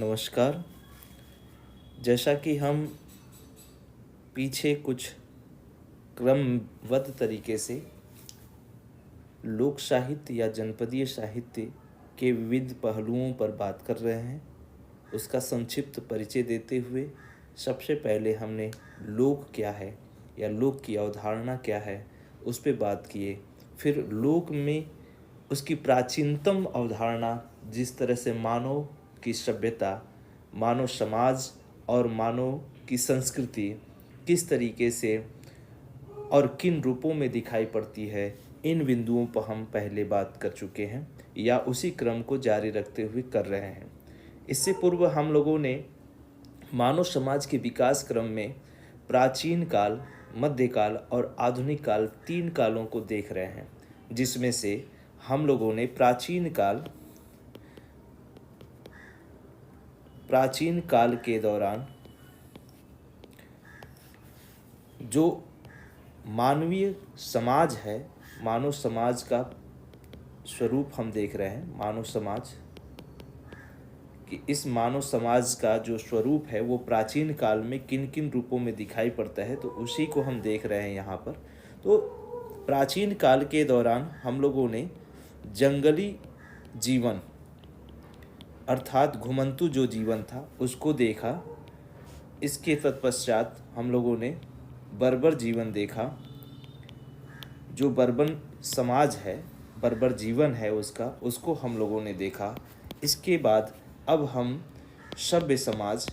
नमस्कार। जैसा कि हम पीछे कुछ क्रमबद्ध तरीके से लोक साहित्य या जनपदीय साहित्य के विविध पहलुओं पर बात कर रहे हैं, उसका संक्षिप्त परिचय देते हुए सबसे पहले हमने लोक क्या है या लोक की अवधारणा क्या है उस पर बात किए। फिर लोक में उसकी प्राचीनतम अवधारणा, जिस तरह से मानव की सभ्यता, मानव समाज और मानव की संस्कृति किस तरीके से और किन रूपों में दिखाई पड़ती है, इन बिंदुओं पर हम पहले बात कर चुके हैं या उसी क्रम को जारी रखते हुए कर रहे हैं। इससे पूर्व हम लोगों ने मानव समाज के विकास क्रम में प्राचीन काल, मध्यकाल और आधुनिक काल, तीन कालों को देख रहे हैं, जिसमें से हम लोगों ने प्राचीन काल के दौरान जो मानवीय समाज है, मानव समाज का स्वरूप हम देख रहे हैं। मानव समाज कि इस मानव समाज का जो स्वरूप है वो प्राचीन काल में किन किन रूपों में दिखाई पड़ता है, तो उसी को हम देख रहे हैं यहाँ पर। तो प्राचीन काल के दौरान हम लोगों ने जंगली जीवन अर्थात घुमंतु जो जीवन था उसको देखा। इसके तत्पश्चात हम लोगों ने बर्बर जीवन देखा। जो बर्बर समाज है, बर्बर जीवन है उसको हम लोगों ने देखा। इसके बाद अब हम सभ्य समाज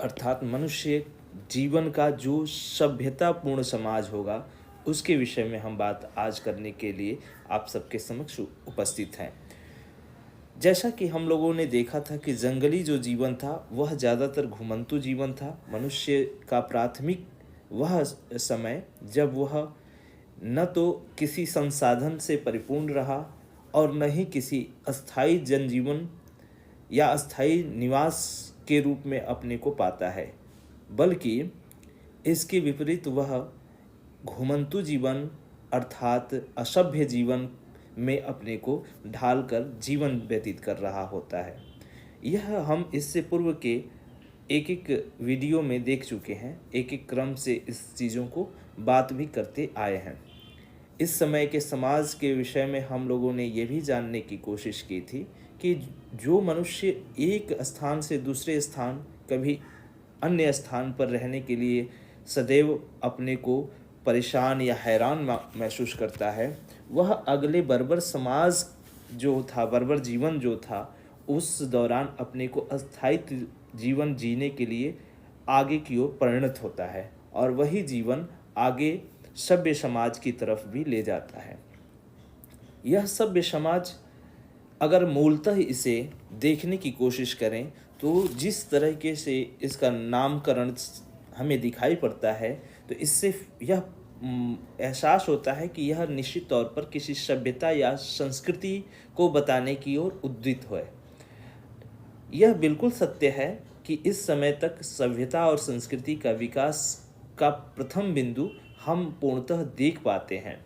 अर्थात मनुष्य जीवन का जो सभ्यतापूर्ण समाज होगा उसके विषय में हम बात आज करने के लिए आप सबके समक्ष उपस्थित हैं। जैसा कि हम लोगों ने देखा था कि जंगली जो जीवन था वह ज़्यादातर घुमंतु जीवन था। मनुष्य का प्राथमिक वह समय जब वह न तो किसी संसाधन से परिपूर्ण रहा और न ही किसी अस्थायी जनजीवन या अस्थायी निवास के रूप में अपने को पाता है, बल्कि इसके विपरीत वह घुमंतु जीवन अर्थात असभ्य जीवन में अपने को ढालकर जीवन व्यतीत कर रहा होता है। यह हम इससे पूर्व के एक एक वीडियो में देख चुके हैं, एक एक क्रम से इस चीज़ों को बात भी करते आए हैं। इस समय के समाज के विषय में हम लोगों ने ये भी जानने की कोशिश की थी कि जो मनुष्य एक स्थान से दूसरे स्थान, कभी अन्य स्थान पर रहने के लिए सदैव अपने को परेशान या हैरान महसूस करता है, वह अगले बर्बर समाज जो था, बर्बर जीवन जो था, उस दौरान अपने को अस्थायी जीवन जीने के लिए आगे की ओर परिणत होता है और वही जीवन आगे सभ्य समाज की तरफ भी ले जाता है। यह सभ्य समाज अगर मूलतः इसे देखने की कोशिश करें तो जिस तरीके से इसका नामकरण हमें दिखाई पड़ता है, तो इससे यह एहसास होता है कि यह निश्चित तौर पर किसी सभ्यता या संस्कृति को बताने की ओर उद्यत है। यह बिल्कुल सत्य है कि इस समय तक सभ्यता और संस्कृति का विकास का प्रथम बिंदु हम पूर्णतः देख पाते हैं,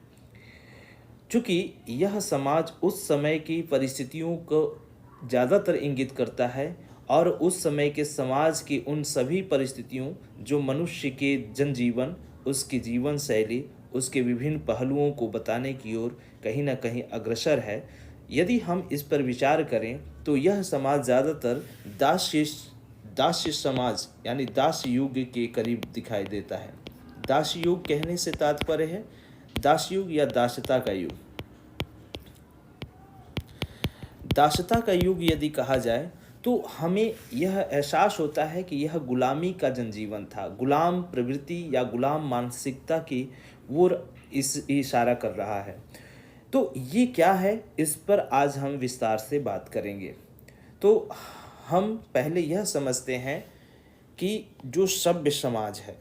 चूँकि यह समाज उस समय की परिस्थितियों को ज़्यादातर इंगित करता है और उस समय के समाज की उन सभी परिस्थितियों जो मनुष्य के जनजीवन, उसकी जीवन शैली, उसके विभिन्न पहलुओं को बताने की ओर कहीं ना कहीं अग्रसर है। यदि हम इस पर विचार करें तो यह समाज ज़्यादातर दास्य समाज यानी दास्य युग के करीब दिखाई देता है। दास्य युग कहने से तात्पर्य है दास्य युग या दास्यता का युग। दास्यता का युग यदि कहा जाए तो हमें यह एहसास होता है कि यह गुलामी का जनजीवन था, गुलाम प्रवृत्ति या गुलाम मानसिकता की ओर इस इशारा कर रहा है। तो ये क्या है, इस पर आज हम विस्तार से बात करेंगे। तो हम पहले यह समझते हैं कि जो सभ्य समाज है,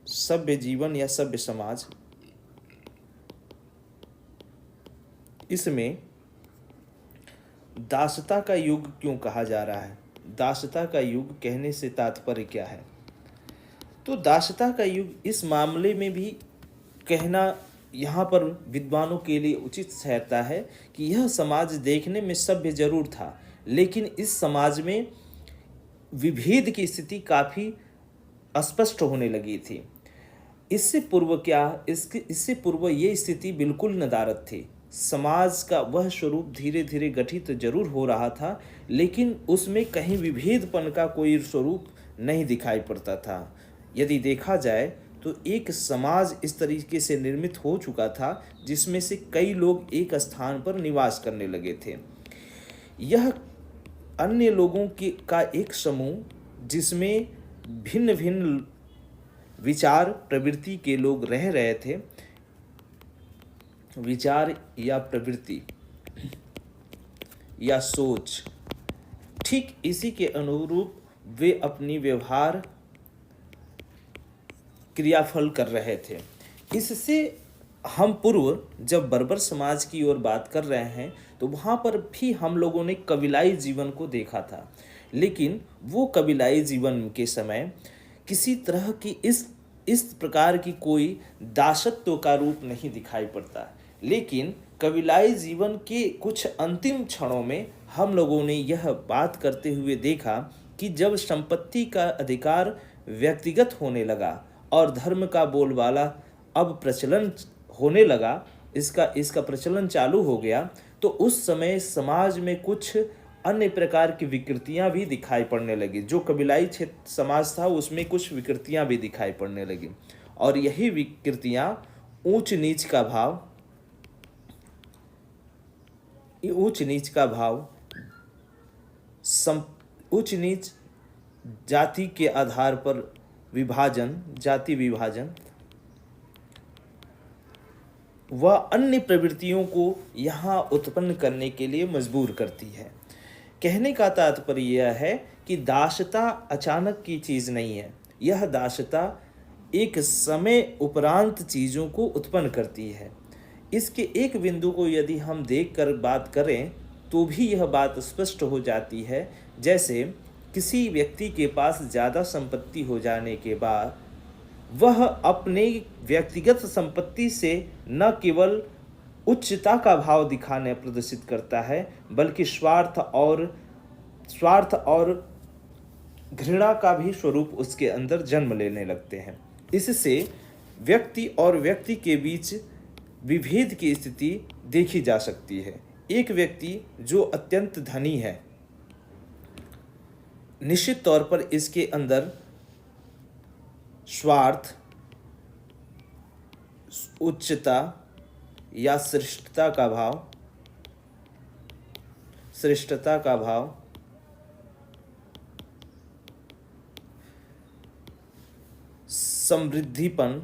सभ्य जीवन या सभ्य समाज, इसमें दास्यता का युग क्यों कहा जा रहा है, दास्यता का युग कहने से तात्पर्य क्या है। तो दास्यता का युग इस मामले में भी कहना यहाँ पर विद्वानों के लिए उचित ठहरता है कि यह समाज देखने में सभ्य जरूर था, लेकिन इस समाज में विभेद की स्थिति काफ़ी स्पष्ट होने लगी थी। इससे पूर्व क्या, इससे पूर्व ये स्थिति बिल्कुल नदारद थी। समाज का वह स्वरूप धीरे धीरे गठित जरूर हो रहा था, लेकिन उसमें कहीं विभेदपन का कोई स्वरूप नहीं दिखाई पड़ता था। यदि देखा जाए तो एक समाज इस तरीके से निर्मित हो चुका था जिसमें से कई लोग एक स्थान पर निवास करने लगे थे। यह अन्य लोगों के का एक समूह जिसमें भिन्न भिन्न विचार प्रवृत्ति के लोग रह रहे थे। विचार या प्रवृत्ति या सोच, ठीक इसी के अनुरूप वे अपनी व्यवहार क्रियाफल कर रहे थे। इससे हम पूर्व जब बर्बर समाज की ओर बात कर रहे हैं तो वहाँ पर भी हम लोगों ने कबीलाई जीवन को देखा था, लेकिन वो कबीलाई जीवन के समय किसी तरह की इस प्रकार की कोई दासत्व का रूप नहीं दिखाई पड़ता। लेकिन कबीलाई जीवन के कुछ अंतिम क्षणों में हम लोगों ने यह बात करते हुए देखा कि जब संपत्ति का अधिकार व्यक्तिगत होने लगा और धर्म का बोलबाला अब प्रचलन होने लगा, इसका प्रचलन चालू हो गया, तो उस समय समाज में कुछ अन्य प्रकार की विकृतियां भी दिखाई पड़ने लगी। जो कबीलाई क्षेत्र समाज था उसमें कुछ विकृतियां भी दिखाई पड़ने लगी, और यही विकृतियां ऊंच नीच का भाव, उच्च नीच, जाति के आधार पर विभाजन, जाति विभाजन व अन्य प्रवृत्तियों को यहाँ उत्पन्न करने के लिए मजबूर करती है। कहने का तात्पर्य यह है कि दासता अचानक की चीज़ नहीं है। यह दासता एक समय उपरांत चीज़ों को उत्पन्न करती है। इसके एक बिंदु को यदि हम देखकर बात करें तो भी यह बात स्पष्ट हो जाती है। जैसे किसी व्यक्ति के पास ज़्यादा संपत्ति हो जाने के बाद वह अपने व्यक्तिगत संपत्ति से न केवल उच्चता का भाव दिखाने प्रदर्शित करता है, बल्कि स्वार्थ और घृणा का भी स्वरूप उसके अंदर जन्म लेने लगते हैं। इससे व्यक्ति और व्यक्ति के बीच विभेद की स्थिति देखी जा सकती है। एक व्यक्ति जो अत्यंत धनी है, निश्चित तौर पर इसके अंदर स्वार्थ, उच्चता या श्रेष्ठता का भाव समृद्धिपन,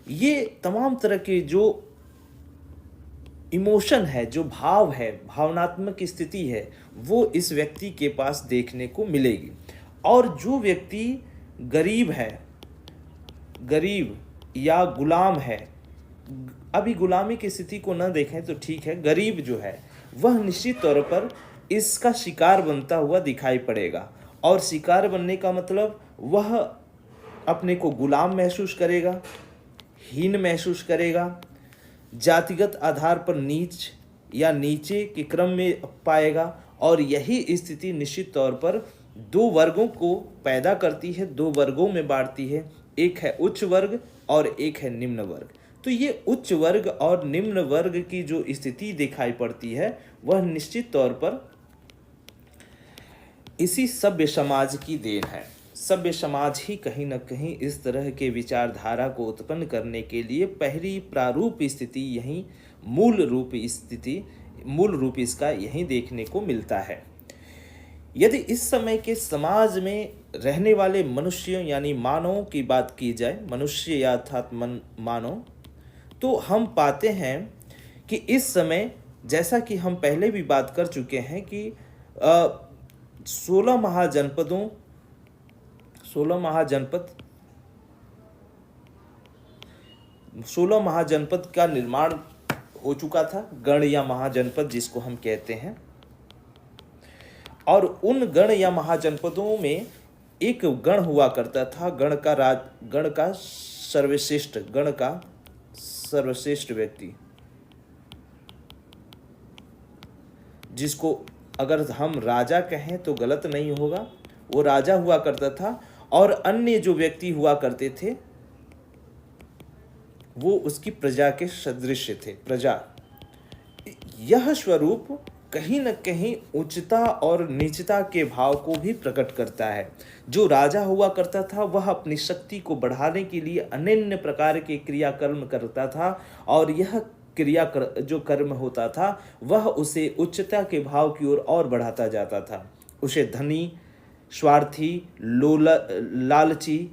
ये तमाम तरह के जो इमोशन है, जो भाव है, भावनात्मक स्थिति है, वो इस व्यक्ति के पास देखने को मिलेगी। और जो व्यक्ति गरीब या गुलाम है, अभी गुलामी की स्थिति को न देखें तो ठीक है, गरीब जो है वह निश्चित तौर पर इसका शिकार बनता हुआ दिखाई पड़ेगा। और शिकार बनने का मतलब वह अपने को गुलाम महसूस करेगा, हीन महसूस करेगा, जातिगत आधार पर नीच या नीचे के क्रम में पाएगा। और यही स्थिति निश्चित तौर पर दो वर्गों को पैदा करती है, दो वर्गों में बांटती है। एक है उच्च वर्ग और एक है निम्न वर्ग। तो ये उच्च वर्ग और निम्न वर्ग की जो स्थिति दिखाई पड़ती है वह निश्चित तौर पर इसी सभ्य समाज की देन है। सभ्य समाज ही कहीं न कहीं इस तरह के विचारधारा को उत्पन्न करने के लिए पहली प्रारूप स्थिति यही मूल रूप इसका यही देखने को मिलता है। यदि इस समय के समाज में रहने वाले मनुष्यों यानी मानवों की बात की जाए, मनुष्य या अर्थात मानव, तो हम पाते हैं कि इस समय जैसा कि हम पहले भी बात कर चुके हैं कि 16 महाजनपद का निर्माण हो चुका था, गण या महाजनपद जिसको हम कहते हैं। और उन गण या महाजनपदों में एक गण हुआ करता था, गण का सर्वश्रेष्ठ व्यक्ति, जिसको अगर हम राजा कहें तो गलत नहीं होगा, वो राजा हुआ करता था और अन्य जो व्यक्ति हुआ करते थे वो उसकी प्रजा के सदृश थे। प्रजा, यह स्वरूप कहीं न कहीं उच्चता और नीचता के भाव को भी प्रकट करता है। जो राजा हुआ करता था वह अपनी शक्ति को बढ़ाने के लिए अनन्य प्रकार के क्रियाकर्म करता था और यह जो कर्म होता था वह उसे उच्चता के भाव की ओर और बढ़ाता जाता था। उसे धनी, स्वार्थी, लालची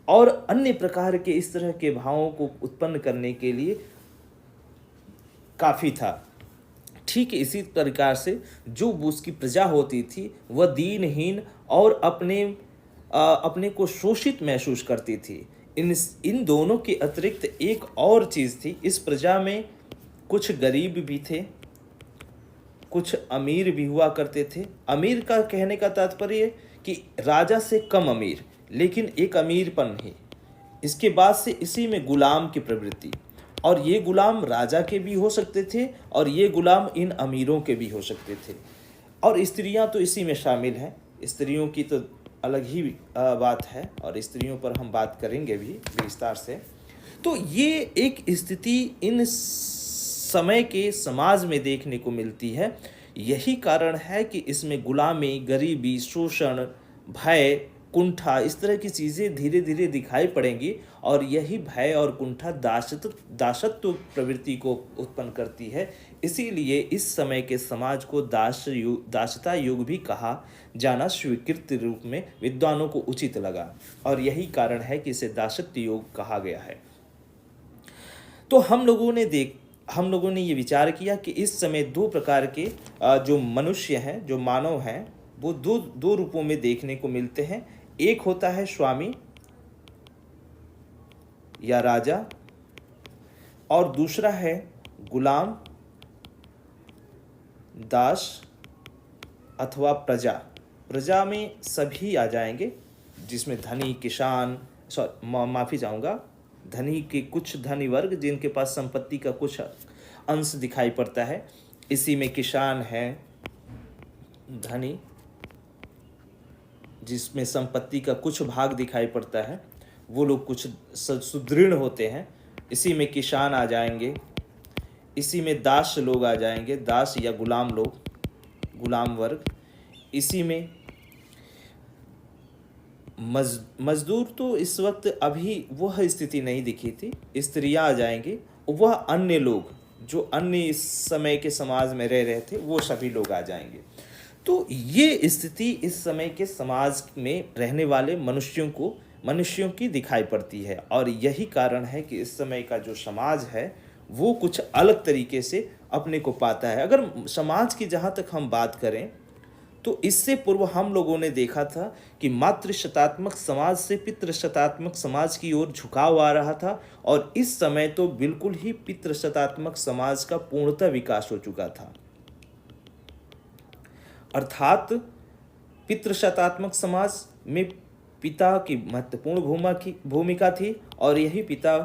और अन्य प्रकार के इस तरह के भावों को उत्पन्न करने के लिए काफ़ी था। ठीक इसी प्रकार से जो उसकी प्रजा होती थी वह दीनहीन और अपने को शोषित महसूस करती थी। इन दोनों के अतिरिक्त एक और चीज़ थी, इस प्रजा में कुछ गरीब भी थे, कुछ अमीर भी हुआ करते थे। अमीर का कहने का तात्पर्य कि राजा से कम अमीर, लेकिन एक अमीरपन नहीं। इसके बाद से इसी में गुलाम की प्रवृत्ति, और ये गुलाम राजा के भी हो सकते थे और ये गुलाम इन अमीरों के भी हो सकते थे। और स्त्रियां तो इसी में शामिल हैं। स्त्रियों की तो अलग ही बात है और स्त्रियों पर हम बात करेंगे भी विस्तार से। तो ये एक स्थिति इन समय के समाज में देखने को मिलती है। यही कारण है कि इसमें गुलामी, गरीबी, शोषण, भय, कुंठा, इस तरह की चीज़ें धीरे धीरे दिखाई पड़ेंगी और यही भय और कुंठा दासत्व प्रवृत्ति को उत्पन्न करती है। इसीलिए इस समय के समाज को दासता युग भी कहा जाना स्वीकृत रूप में विद्वानों को उचित लगा और यही कारण है कि इसे दासत्व युग कहा गया है। तो हम लोगों ने ये विचार किया कि इस समय दो प्रकार के जो मनुष्य हैं, जो मानव हैं, वो दो रूपों में देखने को मिलते हैं। एक होता है स्वामी या राजा और दूसरा है गुलाम, दास अथवा प्रजा। प्रजा में सभी आ जाएंगे, जिसमें धनी, किसान, माफ़ी चाहूँगा, धनी के कुछ धनी वर्ग जिनके पास संपत्ति का कुछ अंश दिखाई पड़ता है। इसी में किसान है, धनी जिसमें संपत्ति का कुछ भाग दिखाई पड़ता है, वो लोग कुछ सुदृढ़ होते हैं। इसी में किसान आ जाएंगे। इसी में दास लोग आ जाएंगे, दास या गुलाम लोग, गुलाम वर्ग। इसी में मजदूर तो इस वक्त अभी वह स्थिति नहीं दिखी थी। स्त्रियां आ जाएंगी। वह अन्य लोग जो अन्य इस समय के समाज में रह रहे थे वो सभी लोग आ जाएंगे। तो ये स्थिति इस समय के समाज में रहने वाले मनुष्यों की दिखाई पड़ती है और यही कारण है कि इस समय का जो समाज है वो कुछ अलग तरीके से अपने को पाता है। अगर समाज की जहाँ तक हम बात करें तो इससे पूर्व हम लोगों ने देखा था कि मातृशतात्मक समाज से पितृशतात्मक समाज की ओर झुकाव आ रहा था और इस समय तो बिल्कुल ही पितृशतात्मक समाज का पूर्णतः विकास हो चुका था। अर्थात पितृशतात्मक समाज में पिता की महत्वपूर्ण भूमिका थी और यही पिता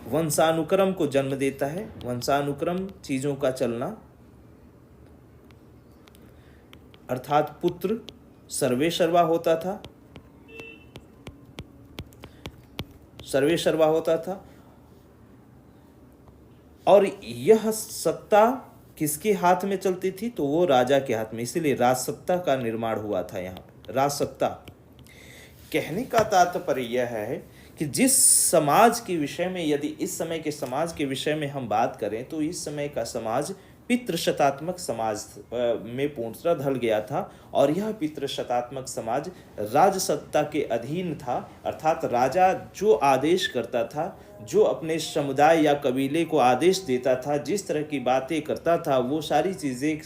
वंशानुक्रम को जन्म देता है। वंशानुक्रम चीज़ों का चलना, अर्थात पुत्र सर्वेसर्वा होता था और यह सत्ता किसके हाथ में चलती थी तो वो राजा के हाथ में। इसीलिए राजसत्ता का निर्माण हुआ था। यहाँ राजसत्ता कहने का तात्पर्य यह है कि जिस समाज के विषय में, यदि इस समय के समाज के विषय में हम बात करें तो इस समय का समाज पितृशतात्मक समाज में पूर्णतः ढल गया था और यह पितृशतात्मक समाज राजसत्ता के अधीन था। अर्थात राजा जो आदेश करता था, जो अपने समुदाय या कबीले को आदेश देता था, जिस तरह की बातें करता था, वो सारी चीज़ें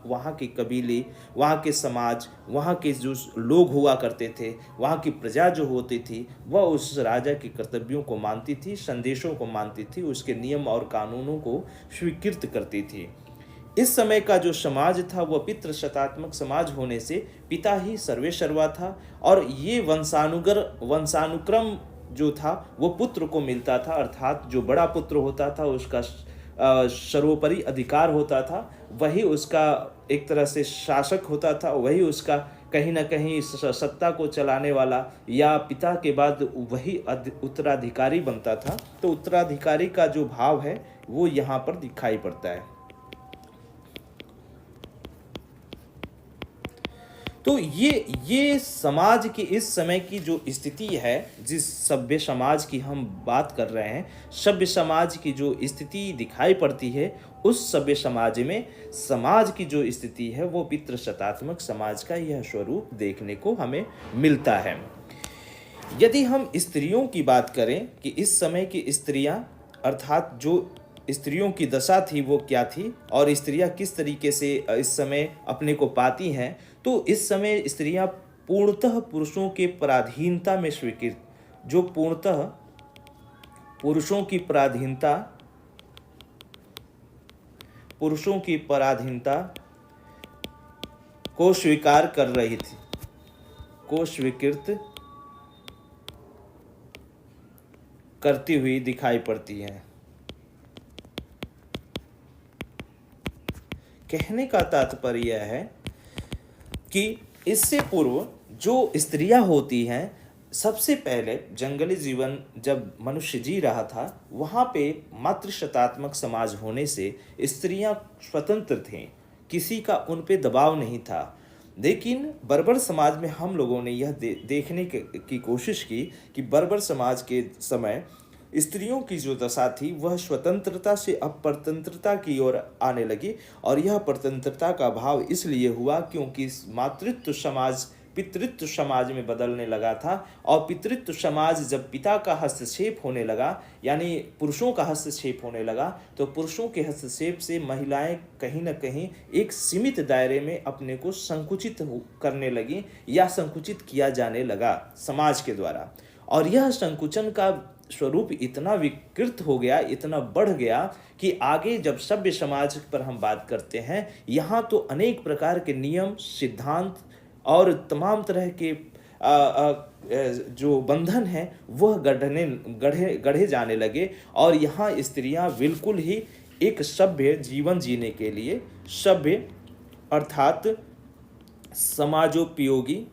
वहाँ के कबीले, वहाँ के समाज, वहाँ के जो लोग हुआ करते थे, वहाँ की प्रजा जो होती थी, वह उस राजा के कर्तव्यों को मानती थी, संदेशों को मानती थी, उसके नियम और कानूनों को स्वीकृत करती थी। इस समय का जो समाज था वह पितृशतात्मक समाज होने से पिता ही सर्वेसर्वा था और ये वंशानुक्रम जो था वो पुत्र को मिलता था। अर्थात जो बड़ा पुत्र होता था सर्वोपरि अधिकार होता था, वही उसका एक तरह से शासक होता था, वही उसका कहीं न कहीं सत्ता को चलाने वाला, या पिता के बाद वही उत्तराधिकारी बनता था। तो उत्तराधिकारी का जो भाव है वो यहाँ पर दिखाई पड़ता है। तो ये समाज की इस समय की जो स्थिति है, जिस सभ्य समाज की हम बात कर रहे हैं, सभ्य समाज की जो स्थिति दिखाई पड़ती है, उस सभ्य समाज में समाज की जो स्थिति है वो पितृसत्तात्मक समाज का यह स्वरूप देखने को हमें मिलता है। यदि हम स्त्रियों की बात करें कि इस समय की स्त्रियां, अर्थात जो स्त्रियों की दशा थी वो क्या थी और स्त्रियां किस तरीके से इस समय अपने को पाती हैं, तो इस समय स्त्रियां पूर्णतः पुरुषों के पराधीनता में स्वीकृत, जो पूर्णतः पुरुषों की पराधीनता को स्वीकार कर रही थी, को स्वीकृत करती हुई दिखाई पड़ती है। कहने का तात्पर्य यह है कि इससे पूर्व जो स्त्रियां होती हैं, सबसे पहले जंगली जीवन जब मनुष्य जी रहा था, वहाँ पे मातृसत्तात्मक समाज होने से स्त्रियां स्वतंत्र थीं, किसी का उन पे दबाव नहीं था। लेकिन बर्बर समाज में हम लोगों ने यह देखने की कोशिश की कि बर्बर समाज के समय स्त्रियों की जो दशा थी वह स्वतंत्रता से अपरतंत्रता की ओर आने लगी, और यह परतंत्रता का भाव इसलिए हुआ क्योंकि मातृत्व समाज पितृत्व समाज में बदलने लगा था, और पितृत्व समाज जब पिता का हस्तक्षेप होने लगा, यानी पुरुषों का हस्तक्षेप होने लगा, तो पुरुषों के हस्तक्षेप से महिलाएं कहीं न कहीं एक सीमित दायरे में अपने को संकुचित करने लगी, या संकुचित किया जाने लगा समाज के द्वारा। और यह संकुचन का स्वरूप इतना विकृत हो गया, इतना बढ़ गया कि आगे जब सभ्य समाज पर हम बात करते हैं, यहाँ तो अनेक प्रकार के नियम, सिद्धांत और तमाम तरह के जो बंधन हैं वह गढ़े जाने लगे, और यहाँ स्त्रियां बिल्कुल ही एक सभ्य जीवन जीने के लिए, सभ्य अर्थात समाजोपयोगी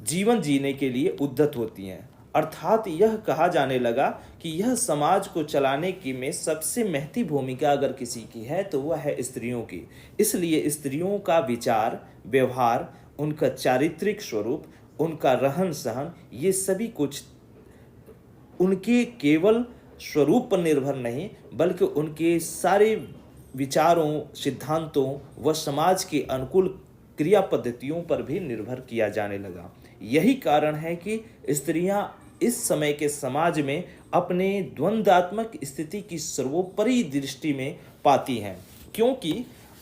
जीवन जीने के लिए उद्यत होती हैं। अर्थात यह कहा जाने लगा कि यह समाज को चलाने की में सबसे महती भूमिका अगर किसी की है तो वह है स्त्रियों की। इसलिए स्त्रियों का विचार, व्यवहार, उनका चारित्रिक स्वरूप, उनका रहन सहन, ये सभी कुछ उनके केवल स्वरूप पर निर्भर नहीं, बल्कि उनके सारे विचारों, सिद्धांतों व समाज के अनुकूल क्रिया पद्धतियों पर भी निर्भर किया जाने लगा। यही कारण है कि स्त्रियां इस समय के समाज में अपने द्वंद्वात्मक स्थिति की सर्वोपरि दृष्टि में पाती हैं, क्योंकि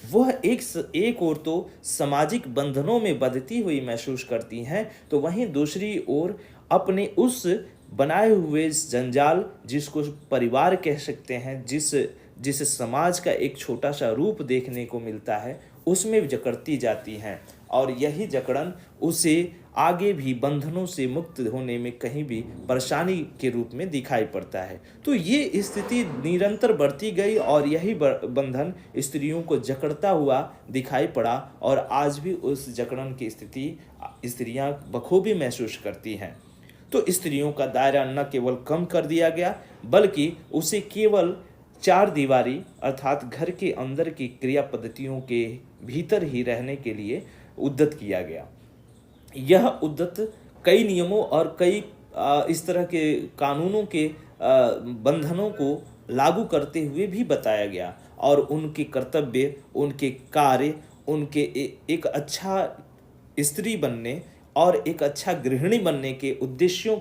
वह एक ओर तो सामाजिक बंधनों में बंधती हुई महसूस करती हैं, तो वहीं दूसरी ओर अपने उस बनाए हुए जंजाल, जिसको परिवार कह सकते हैं, जिस समाज का एक छोटा सा रूप देखने को मिलता है, उसमें जकड़ती जाती हैं, और यही जकड़न उसे आगे भी बंधनों से मुक्त होने में कहीं भी परेशानी के रूप में दिखाई पड़ता है। तो ये स्थिति निरंतर बढ़ती गई, और यही बंधन स्त्रियों को जकड़ता हुआ दिखाई पड़ा, और आज भी उस जकड़न की स्थिति स्त्रियां बखूबी महसूस करती हैं। तो स्त्रियों का दायरा न केवल कम कर दिया गया, बल्कि उसे केवल चार दीवारी अर्थात घर के अंदर की क्रिया पद्धतियों के भीतर ही रहने के लिए उद्यत किया गया। यह उद्यत कई नियमों और कई इस तरह के कानूनों के बंधनों को लागू करते हुए भी बताया गया, और उनके कर्तव्य, उनके कार्य, उनके एक अच्छा स्त्री बनने और एक अच्छा गृहिणी बनने के उद्देश्यों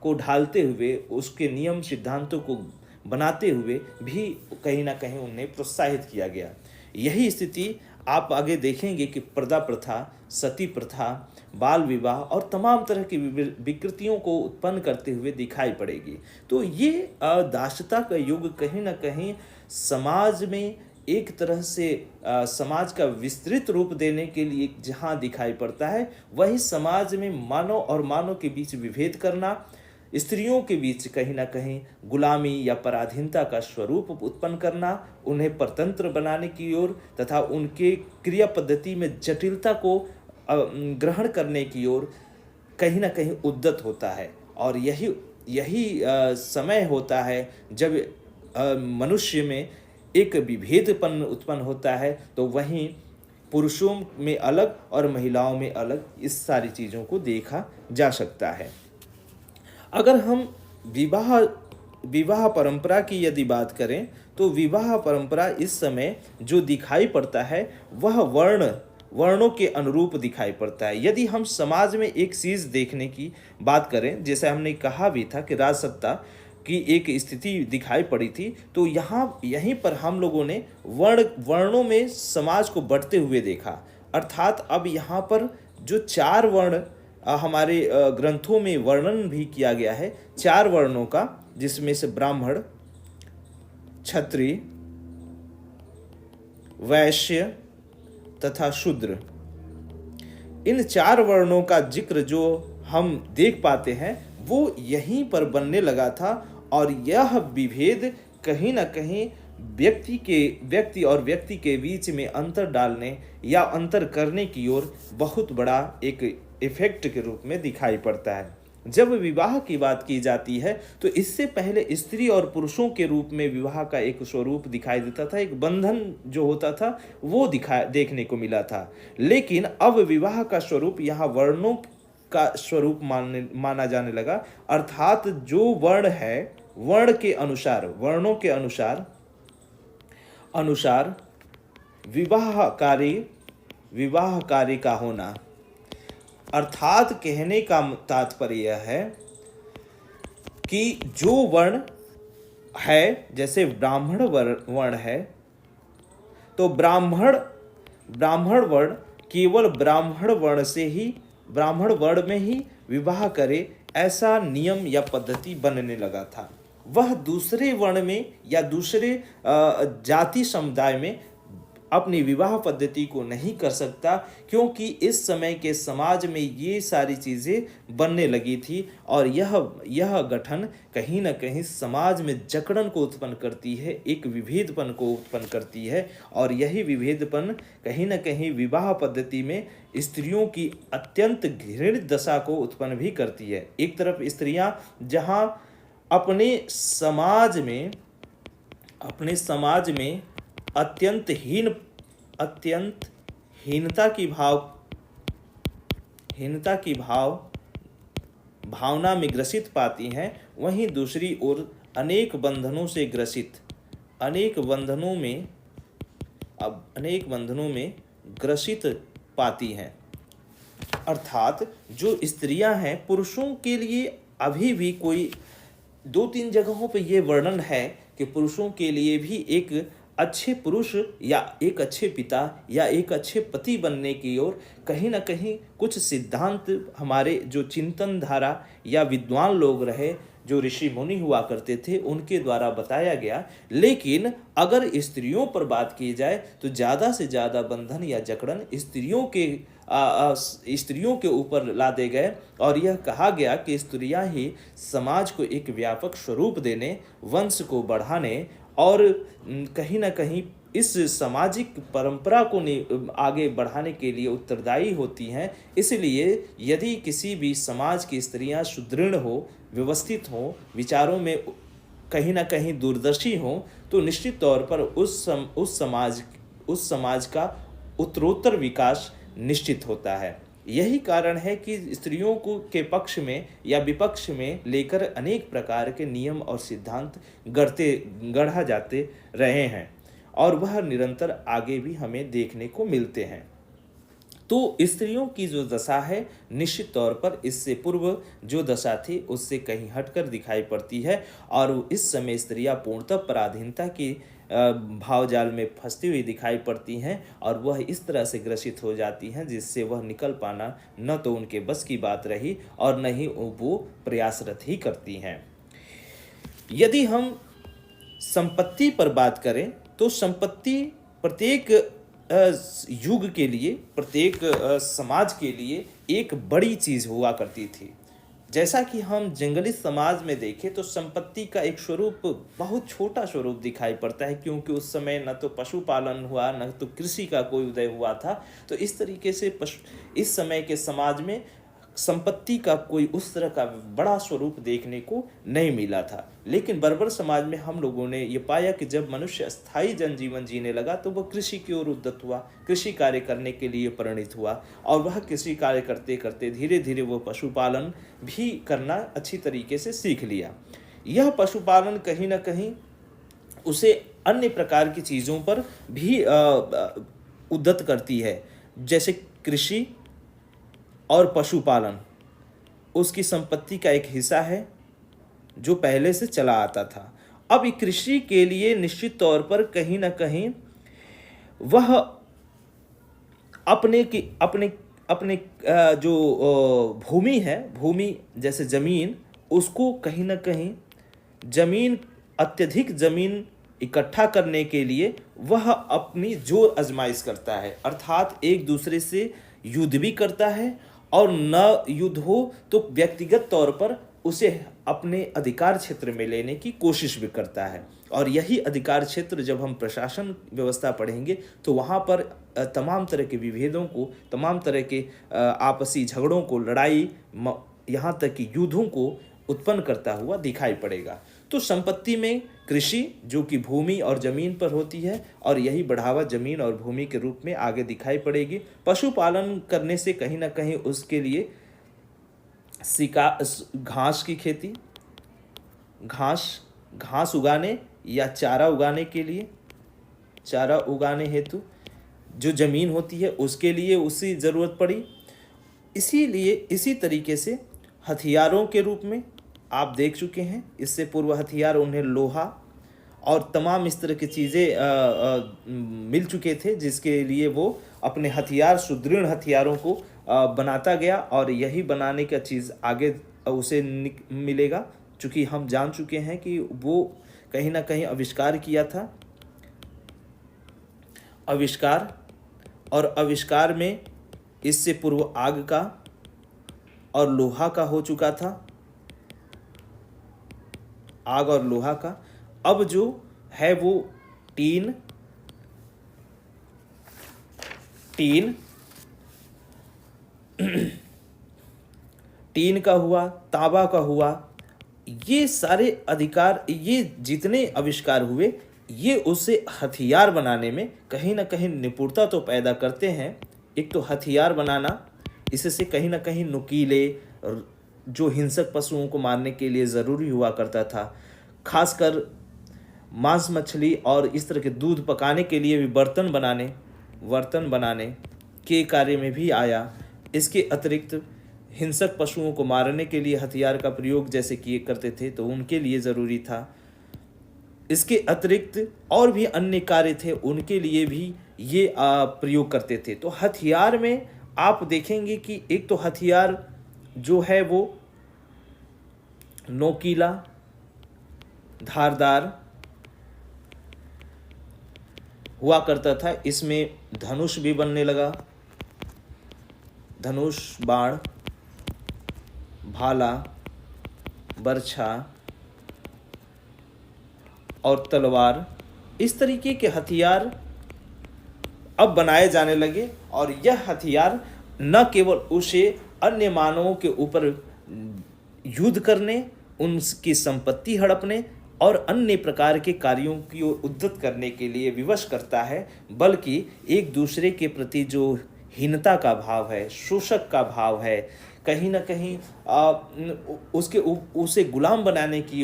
को ढालते हुए, उसके नियम सिद्धांतों को बनाते हुए भी कहीं ना कहीं उन्हें प्रोत्साहित किया गया। यही स्थिति आप आगे देखेंगे कि पर्दा प्रथा, सती प्रथा, बाल विवाह और तमाम तरह की विकृतियों को उत्पन्न करते हुए दिखाई पड़ेगी। तो ये दासता का युग कहीं ना कहीं समाज में एक तरह से समाज का विस्तृत रूप देने के लिए जहाँ दिखाई पड़ता है, वही समाज में मानव और मानव के बीच विभेद करना, स्त्रियों के बीच कहीं ना कहीं गुलामी या पराधीनता का स्वरूप उत्पन्न करना, उन्हें परतंत्र बनाने की ओर तथा उनके क्रिया पद्धति में जटिलता को ग्रहण करने की ओर कहीं ना कहीं उद्यत होता है। और यही यही समय होता है जब मनुष्य में एक विभेदपन उत्पन्न होता है, तो वहीं पुरुषों में अलग और महिलाओं में अलग इस सारी चीज़ों को देखा जा सकता है। अगर हम विवाह विवाह परंपरा की यदि बात करें, तो विवाह परंपरा इस समय जो दिखाई पड़ता है वह वर्णों के अनुरूप दिखाई पड़ता है। यदि हम समाज में एक चीज़ देखने की बात करें, जैसे हमने कहा भी था कि राजसत्ता की एक स्थिति दिखाई पड़ी थी, तो यहीं पर हम लोगों ने वर्णों में समाज को बढ़ते हुए देखा। अर्थात अब यहाँ पर जो 4 वर्ण हमारे ग्रंथों में वर्णन भी किया गया है, 4 वर्णों का, जिसमें से ब्राह्मण, क्षत्रिय, वैश्य तथा शूद्र, इन 4 वर्णों का जिक्र जो हम देख पाते हैं वो यहीं पर बनने लगा था। और यह विभेद कहीं ना कहीं व्यक्ति और व्यक्ति के बीच में अंतर डालने या अंतर करने की ओर बहुत बड़ा एक इफेक्ट के रूप में दिखाई पड़ता है। जब विवाह की बात की जाती है तो इससे पहले स्त्री और पुरुषों के रूप में विवाह का एक स्वरूप दिखाई देता था, एक बंधन जो होता था वो देखने को मिला था। लेकिन अब विवाह का स्वरूप यहाँ वर्णों का स्वरूप माना जाने लगा। अर्थात जो वर्ण है, वर्णों के अनुसार विवाह कार्य का होना। अर्थात कहने का तात्पर्य यह है कि जो वर्ण है, जैसे ब्राह्मण वर्ण है, तो ब्राह्मण वर्ण केवल ब्राह्मण वर्ण में ही विवाह करे, ऐसा नियम या पद्धति बनने लगा था। वह दूसरे वर्ण में या दूसरे जाति समुदाय में अपनी विवाह पद्धति को नहीं कर सकता, क्योंकि इस समय के समाज में ये सारी चीज़ें बनने लगी थी। और यह गठन कहीं ना कहीं समाज में जकड़न को उत्पन्न करती है, एक विभेदपन को उत्पन्न करती है। और यही विभेदपन कहीं ना कहीं विवाह पद्धति में स्त्रियों की अत्यंत घृणित दशा को उत्पन्न भी करती है। एक तरफ स्त्रियां जहां अपने समाज में अत्यंत हीनता की भावना में ग्रसित पाती हैं, वहीं दूसरी ओर अनेक बंधनों में ग्रसित पाती हैं। अर्थात जो स्त्रियां हैं, पुरुषों के लिए अभी भी कोई 2-3 जगहों पे ये वर्णन है कि पुरुषों के लिए भी एक अच्छे पुरुष या एक अच्छे पिता या एक अच्छे पति बनने की ओर कहीं ना कहीं कुछ सिद्धांत हमारे जो चिंतन धारा या विद्वान लोग रहे, जो ऋषि मुनि हुआ करते थे, उनके द्वारा बताया गया। लेकिन अगर स्त्रियों पर बात की जाए तो ज़्यादा से ज़्यादा बंधन या जकड़न स्त्रियों के ऊपर लादे गए। और यह कहा गया कि स्त्रियां ही समाज को एक व्यापक स्वरूप देने, वंश को बढ़ाने और कहीं ना कहीं इस सामाजिक परंपरा को आगे बढ़ाने के लिए उत्तरदायी होती हैं। इसलिए यदि किसी भी समाज की स्त्रियां सुदृढ़ हो, व्यवस्थित हो, विचारों में कहीं ना कहीं दूरदर्शी हो, तो निश्चित तौर पर उस समाज का उत्तरोत्तर विकास निश्चित होता है। यही कारण है कि स्त्रियों को के पक्ष में या विपक्ष में लेकर अनेक प्रकार के नियम और सिद्धांत गढ़ा जाते रहे हैं, और वह निरंतर आगे भी हमें देखने को मिलते हैं। तो स्त्रियों की जो दशा है, निश्चित तौर पर इससे पूर्व जो दशा थी उससे कहीं हटकर दिखाई पड़ती है। और इस समय स्त्रियां पूर्णतः पराधीनता की भावजाल में फंसती हुई दिखाई पड़ती हैं, और वह इस तरह से ग्रसित हो जाती हैं जिससे वह निकल पाना न तो उनके बस की बात रही और न ही वो प्रयासरत ही करती हैं। यदि हम संपत्ति पर बात करें तो संपत्ति प्रत्येक युग के लिए, प्रत्येक समाज के लिए एक बड़ी चीज़ हुआ करती थी। जैसा कि हम जंगली समाज में देखें तो संपत्ति का एक स्वरूप बहुत छोटा स्वरूप दिखाई पड़ता है, क्योंकि उस समय न तो पशुपालन हुआ न तो कृषि का कोई उदय हुआ था। तो इस तरीके से इस समय के समाज में संपत्ति का कोई उस तरह का बड़ा स्वरूप देखने को नहीं मिला था। लेकिन बर्बर समाज में हम लोगों ने ये पाया कि जब मनुष्य स्थायी जनजीवन जीने लगा तो वह कृषि की ओर उद्यत हुआ, कृषि कार्य करने के लिए परिणित हुआ, और वह कृषि कार्य करते करते धीरे धीरे वो पशुपालन भी करना अच्छी तरीके से सीख लिया। यह पशुपालन कहीं ना कहीं उसे अन्य प्रकार की चीज़ों पर भी उद्यत करती है, जैसे कृषि और पशुपालन उसकी संपत्ति का एक हिस्सा है जो पहले से चला आता था। अब कृषि के लिए निश्चित तौर पर कहीं ना कहीं वह अपने जो भूमि है, भूमि जैसे ज़मीन, उसको कहीं ना कहीं अत्यधिक ज़मीन इकट्ठा करने के लिए वह अपनी जोर आजमाइश करता है, अर्थात एक दूसरे से युद्ध भी करता है, और न युद्ध हो तो व्यक्तिगत तौर पर उसे अपने अधिकार क्षेत्र में लेने की कोशिश भी करता है। और यही अधिकार क्षेत्र जब हम प्रशासन व्यवस्था पढ़ेंगे तो वहाँ पर तमाम तरह के विभेदों को, तमाम तरह के आपसी झगड़ों को, लड़ाई, यहाँ तक कि युद्धों को उत्पन्न करता हुआ दिखाई पड़ेगा। तो संपत्ति में कृषि जो कि भूमि और जमीन पर होती है, और यही बढ़ावा जमीन और भूमि के रूप में आगे दिखाई पड़ेगी। पशुपालन करने से कहीं ना कहीं उसके लिए घास की खेती, घास उगाने या चारा उगाने के लिए, चारा उगाने हेतु जो जमीन होती है उसके लिए उसकी ज़रूरत पड़ी। इसीलिए इसी तरीके से हथियारों के रूप में आप देख चुके हैं, इससे पूर्व हथियार उन्हें लोहा और तमाम इस तरह की चीज़ें मिल चुके थे, जिसके लिए वो अपने हथियार, सुदृढ़ हथियारों को बनाता गया, और यही बनाने का चीज़ आगे उसे मिलेगा, चूँकि हम जान चुके हैं कि वो कहीं ना कहीं आविष्कार किया था। आविष्कार में इससे पूर्व आग का और लोहा का हो चुका था, आग और लोहा का। अब जो है वो टीन का हुआ, तांबा का हुआ। ये सारे अधिकार, ये जितने आविष्कार हुए, ये उसे हथियार बनाने में कहीं ना कहीं निपुणता तो पैदा करते हैं। एक तो हथियार बनाना, इससे कहीं ना कहीं नुकीले जो हिंसक पशुओं को मारने के लिए ज़रूरी हुआ करता था, खासकर मांस मछली और इस तरह के दूध पकाने के लिए भी बर्तन बनाने के कार्य में भी आया। इसके अतिरिक्त हिंसक पशुओं को मारने के लिए हथियार का प्रयोग जैसे किए करते थे, तो उनके लिए ज़रूरी था। इसके अतिरिक्त और भी अन्य कार्य थे, उनके लिए भी ये प्रयोग करते थे। तो हथियार में आप देखेंगे कि एक तो हथियार जो है वो नोकीला, धारदार हुआ करता था। इसमें धनुष भी बनने लगा, धनुष, बाण, भाला, बर्छा और तलवार, इस तरीके के हथियार अब बनाए जाने लगे। और यह हथियार न केवल उसे अन्य मानवों के ऊपर युद्ध करने, उनकी संपत्ति हड़पने और अन्य प्रकार के कार्यों की ओर उद्यत करने के लिए विवश करता है, बल्कि एक दूसरे के प्रति जो हीनता का भाव है, शोषक का भाव है, कहीं ना कहीं उसे गुलाम बनाने की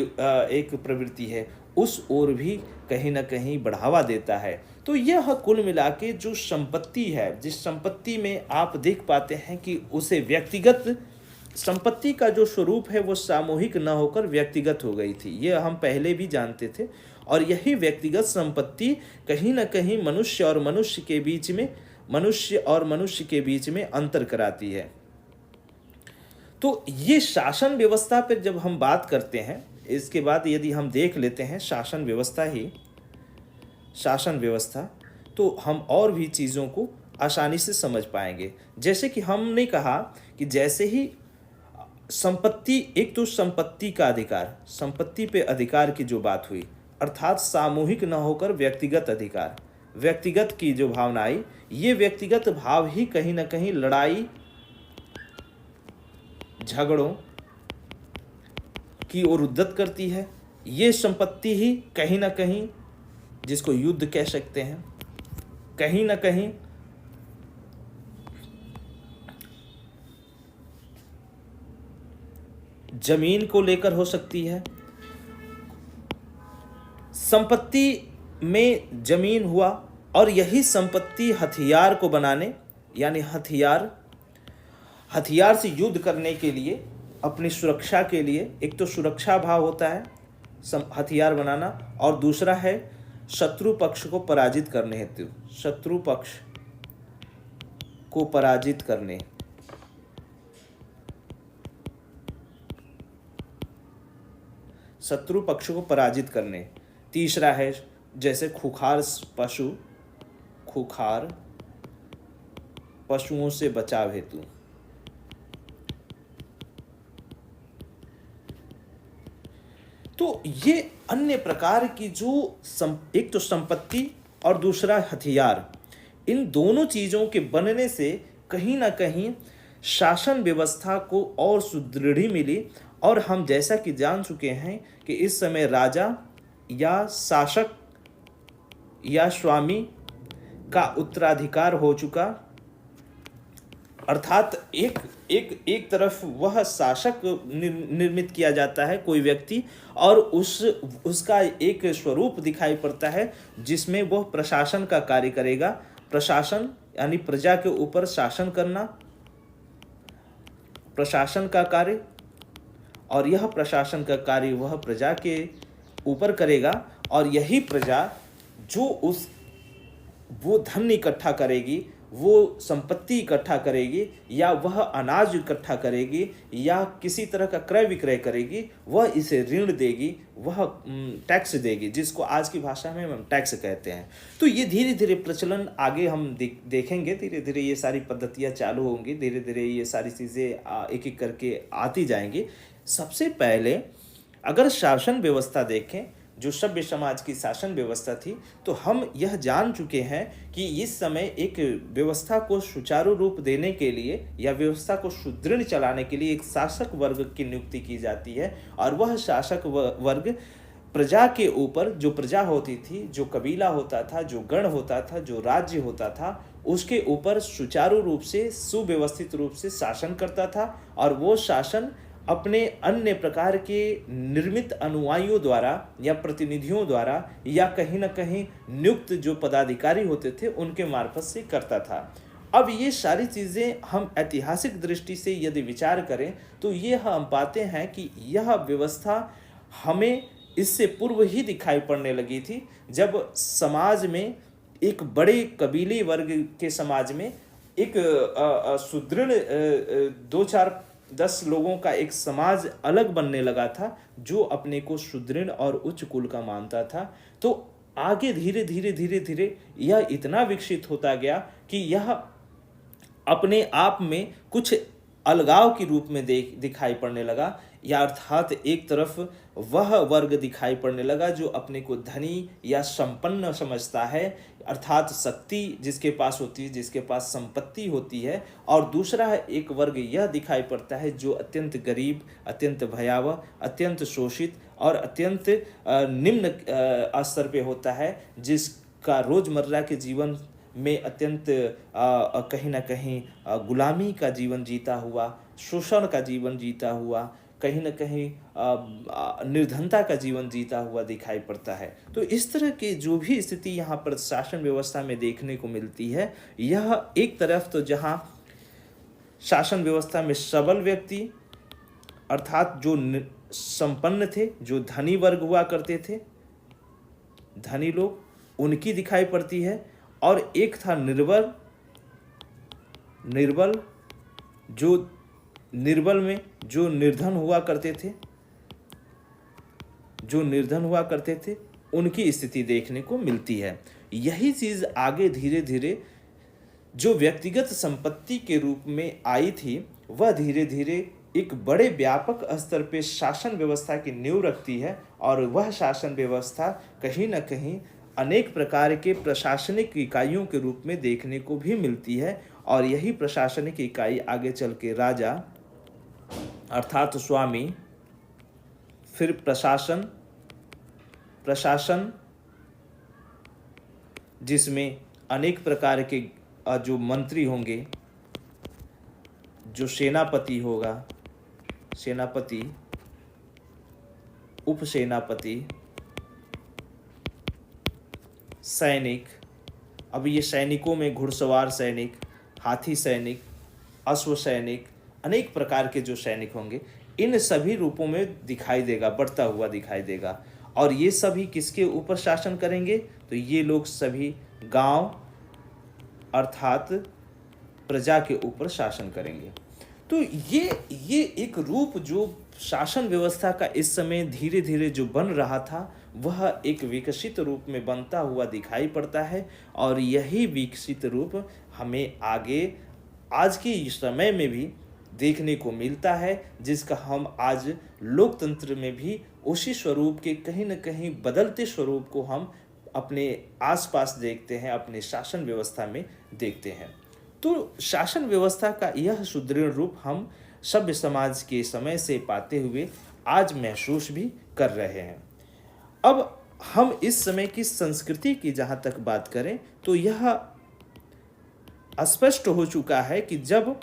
एक प्रवृत्ति है, उस ओर भी कहीं ना कहीं बढ़ावा देता है। तो यह कुल मिला के जो संपत्ति है, जिस संपत्ति में आप देख पाते हैं कि उसे व्यक्तिगत संपत्ति का जो स्वरूप है वो सामूहिक न होकर व्यक्तिगत हो गई थी, ये हम पहले भी जानते थे। और यही व्यक्तिगत संपत्ति कहीं ना कहीं मनुष्य और मनुष्य के बीच में अंतर कराती है। तो ये शासन व्यवस्था पर जब हम बात करते हैं, इसके बाद यदि हम देख लेते हैं शासन व्यवस्था, तो हम और भी चीज़ों को आसानी से समझ पाएंगे। जैसे कि हमने कहा कि जैसे ही संपत्ति, एक तो संपत्ति का अधिकार, संपत्ति पे अधिकार की जो बात हुई, अर्थात सामूहिक न होकर व्यक्तिगत अधिकार, व्यक्तिगत की जो भावना आई, ये व्यक्तिगत भाव ही कहीं ना कहीं लड़ाई झगड़ों की ओर उद्यत करती है। ये संपत्ति ही कहीं ना कहीं, जिसको युद्ध कह सकते हैं, कहीं ना कहीं जमीन को लेकर हो सकती है। संपत्ति में जमीन हुआ और यही संपत्ति हथियार को बनाने, यानी हथियार से युद्ध करने के लिए, अपनी सुरक्षा के लिए, एक तो सुरक्षा भाव होता है हथियार बनाना, और दूसरा है शत्रु पक्ष को पराजित करने हेतु, शत्रु पक्ष को पराजित करने, शत्रु पक्ष को पराजित करने। तीसरा है जैसे खुखार पशुओं से बचाव हेतु। तो ये अन्य प्रकार की जो एक तो संपत्ति और दूसरा हथियार, इन दोनों चीजों के बनने से कहीं ना कहीं शासन व्यवस्था को और सुदृढ़ी मिली। और हम जैसा कि जान चुके हैं कि इस समय राजा या शासक या स्वामी का उत्तराधिकार हो चुका, अर्थात एक तरफ वह शासक निर्मित किया जाता है कोई व्यक्ति, और उसका एक स्वरूप दिखाई पड़ता है जिसमें वह प्रशासन का कार्य करेगा। प्रशासन यानी प्रजा के ऊपर शासन करना, प्रशासन का कार्य, और यह प्रशासन का कार्य वह प्रजा के ऊपर करेगा। और यही प्रजा जो वो धन इकट्ठा करेगी, वो संपत्ति इकट्ठा करेगी, या वह अनाज इकट्ठा करेगी, या किसी तरह का क्रय विक्रय करेगी, वह इसे ऋण देगी, वह टैक्स देगी, जिसको आज की भाषा में हम टैक्स कहते हैं। तो ये धीरे धीरे प्रचलन आगे हम देखेंगे, धीरे धीरे ये सारी पद्धतियाँ चालू होंगी, धीरे धीरे ये सारी चीज़ें एक एक करके आती जाएंगी। सबसे पहले अगर शासन व्यवस्था देखें, जो सभ्य समाज की शासन व्यवस्था थी, तो हम यह जान चुके हैं कि इस समय एक व्यवस्था को सुचारू रूप देने के लिए या व्यवस्था को सुदृढ़ चलाने के लिए एक शासक वर्ग की नियुक्ति की जाती है। और वह शासक वर्ग प्रजा के ऊपर, जो प्रजा होती थी, जो कबीला होता था, जो गण होता था, जो राज्य होता था, उसके ऊपर सुचारू रूप से, सुव्यवस्थित रूप से शासन करता था। और वो शासन अपने अन्य प्रकार के निर्मित अनुयायियों द्वारा या प्रतिनिधियों द्वारा या कहीं ना कहीं नियुक्त जो पदाधिकारी होते थे उनके मार्फत से करता था। अब ये सारी चीज़ें हम ऐतिहासिक दृष्टि से यदि विचार करें तो ये हम पाते हैं कि यह व्यवस्था हमें इससे पूर्व ही दिखाई पड़ने लगी थी, जब समाज में एक बड़े कबीले वर्ग के समाज में एक सुदृढ़ 2-4-10 लोगों का एक समाज अलग बनने लगा था, जो अपने को सुदृढ़ और उच्च कुल का मानता था। तो आगे धीरे धीरे यह इतना विकसित होता गया कि यह अपने आप में कुछ अलगाव के रूप में दिखाई पड़ने लगा, या अर्थात एक तरफ वह वर्ग दिखाई पड़ने लगा जो अपने को धनी या संपन्न समझता है, अर्थात शक्ति जिसके पास होती है, जिसके पास संपत्ति होती है। और दूसरा एक वर्ग यह दिखाई पड़ता है जो अत्यंत गरीब, अत्यंत भयावह, अत्यंत शोषित और अत्यंत निम्न स्तर पे होता है, जिसका रोजमर्रा के जीवन में अत्यंत कहीं ना कहीं गुलामी का जीवन जीता हुआ, शोषण का जीवन जीता हुआ, कहीं ना कहीं निर्धनता का जीवन जीता हुआ दिखाई पड़ता है। तो इस तरह की जो भी स्थिति यहाँ पर शासन व्यवस्था में देखने को मिलती है, यह एक तरफ तो जहाँ शासन व्यवस्था में सबल व्यक्ति अर्थात जो संपन्न थे, जो धनी वर्ग हुआ करते थे, धनी लोग, उनकी दिखाई पड़ती है। और एक था निर्बल, जो निर्बल में जो निर्धन हुआ करते थे, उनकी स्थिति देखने को मिलती है। यही चीज़ आगे धीरे धीरे जो व्यक्तिगत संपत्ति के रूप में आई थी, वह धीरे धीरे एक बड़े व्यापक स्तर पे शासन व्यवस्था की नींव रखती है, और वह शासन व्यवस्था कहीं न कहीं अनेक प्रकार के प्रशासनिक इकाइयों के रूप में देखने को भी मिलती है। और यही प्रशासनिक इकाई आगे चल के राजा अर्थात स्वामी, फिर प्रशासन जिसमें अनेक प्रकार के जो मंत्री होंगे, जो सेनापति होगा, सेनापति, उपसेनापति, सैनिक। अब ये सैनिकों में घुड़सवार सैनिक, हाथी सैनिक, अश्व सैनिक, अनेक प्रकार के जो सैनिक होंगे, इन सभी रूपों में दिखाई देगा, बढ़ता हुआ दिखाई देगा। और ये सभी किसके ऊपर शासन करेंगे? तो ये लोग सभी गांव अर्थात प्रजा के ऊपर शासन करेंगे। तो ये एक रूप जो शासन व्यवस्था का इस समय धीरे धीरे जो बन रहा था, वह एक विकसित रूप में बनता हुआ दिखाई पड़ता है। और यही विकसित रूप हमें आगे आज के समय में भी देखने को मिलता है, जिसका हम आज लोकतंत्र में भी उसी स्वरूप के कहीं न कहीं बदलते स्वरूप को हम अपने आसपास देखते हैं, अपने शासन व्यवस्था में देखते हैं। तो शासन व्यवस्था का यह सुदृढ़ रूप हम सभ्य समाज के समय से पाते हुए आज महसूस भी कर रहे हैं। अब हम इस समय की संस्कृति की जहाँ तक बात करें, तो यह स्पष्ट हो चुका है कि जब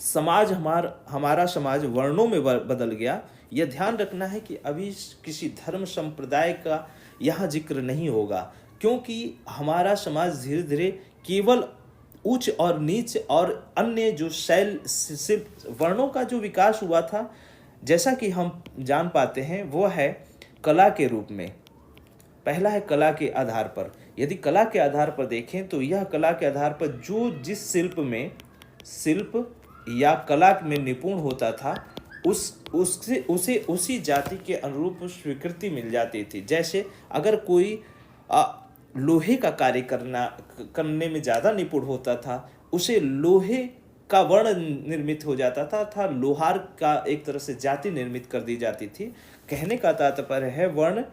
समाज हमारा समाज वर्णों में बदल गया। यह ध्यान रखना है कि अभी किसी धर्म संप्रदाय का यहाँ जिक्र नहीं होगा, क्योंकि हमारा समाज धीरे धीरे केवल उच्च और नीच और अन्य जो सिर्फ वर्णों का जो विकास हुआ था, जैसा कि हम जान पाते हैं, वो है कला के रूप में। पहला है कला के आधार पर। यदि कला के आधार पर देखें तो यह कला के आधार पर जो जिस शिल्प या कला में निपुण होता था, उसे उसी जाति के अनुरूप स्वीकृति मिल जाती थी। जैसे अगर कोई लोहे का कार्य करने में ज़्यादा निपुण होता था, उसे लोहे का वर्ण निर्मित हो जाता था लोहार का एक तरह से जाति निर्मित कर दी जाती थी। कहने का तात्पर्य है वर्ण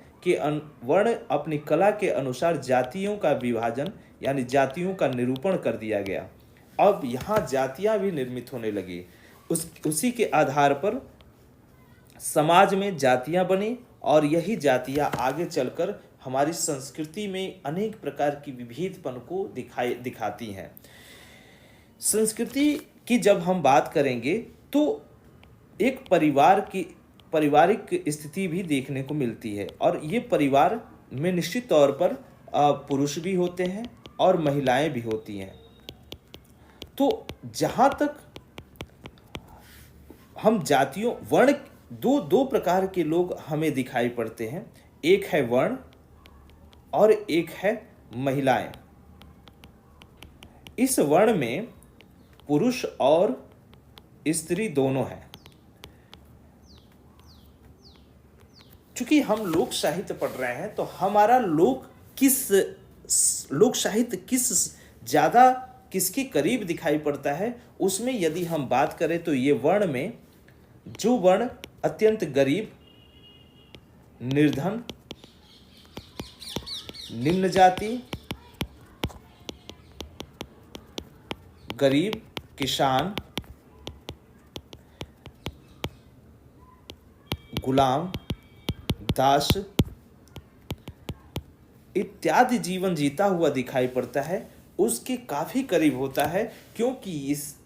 अपनी कला के अनुसार जातियों का विभाजन यानी जातियों का निरूपण कर दिया गया। अब यहाँ जातियाँ भी निर्मित होने लगी। उसी के आधार पर समाज में जातियाँ बनी, और यही जातियाँ आगे चलकर हमारी संस्कृति में अनेक प्रकार की विविधपन को दिखाती हैं। संस्कृति की जब हम बात करेंगे तो एक पारिवारिक स्थिति भी देखने को मिलती है, और ये परिवार में निश्चित तौर पर पुरुष भी होते हैं और महिलाएं भी होती हैं। तो जहाँ तक हम जातियों वर्ण दो प्रकार के लोग हमें दिखाई पड़ते हैं, एक है वर्ण और एक है महिलाएं। इस वर्ण में पुरुष और स्त्री दोनों हैं। चूंकि हम लोक साहित्य पढ़ रहे हैं, तो हमारा लोक साहित्य ज़्यादा किसके करीब दिखाई पड़ता है, उसमें यदि हम बात करें तो ये वर्ण में जो वर्ण अत्यंत गरीब, निर्धन, निम्न जाति, गरीब, किसान, गुलाम, दास इत्यादि जीवन जीता हुआ दिखाई पड़ता है, उसके काफ़ी करीब होता है। क्योंकि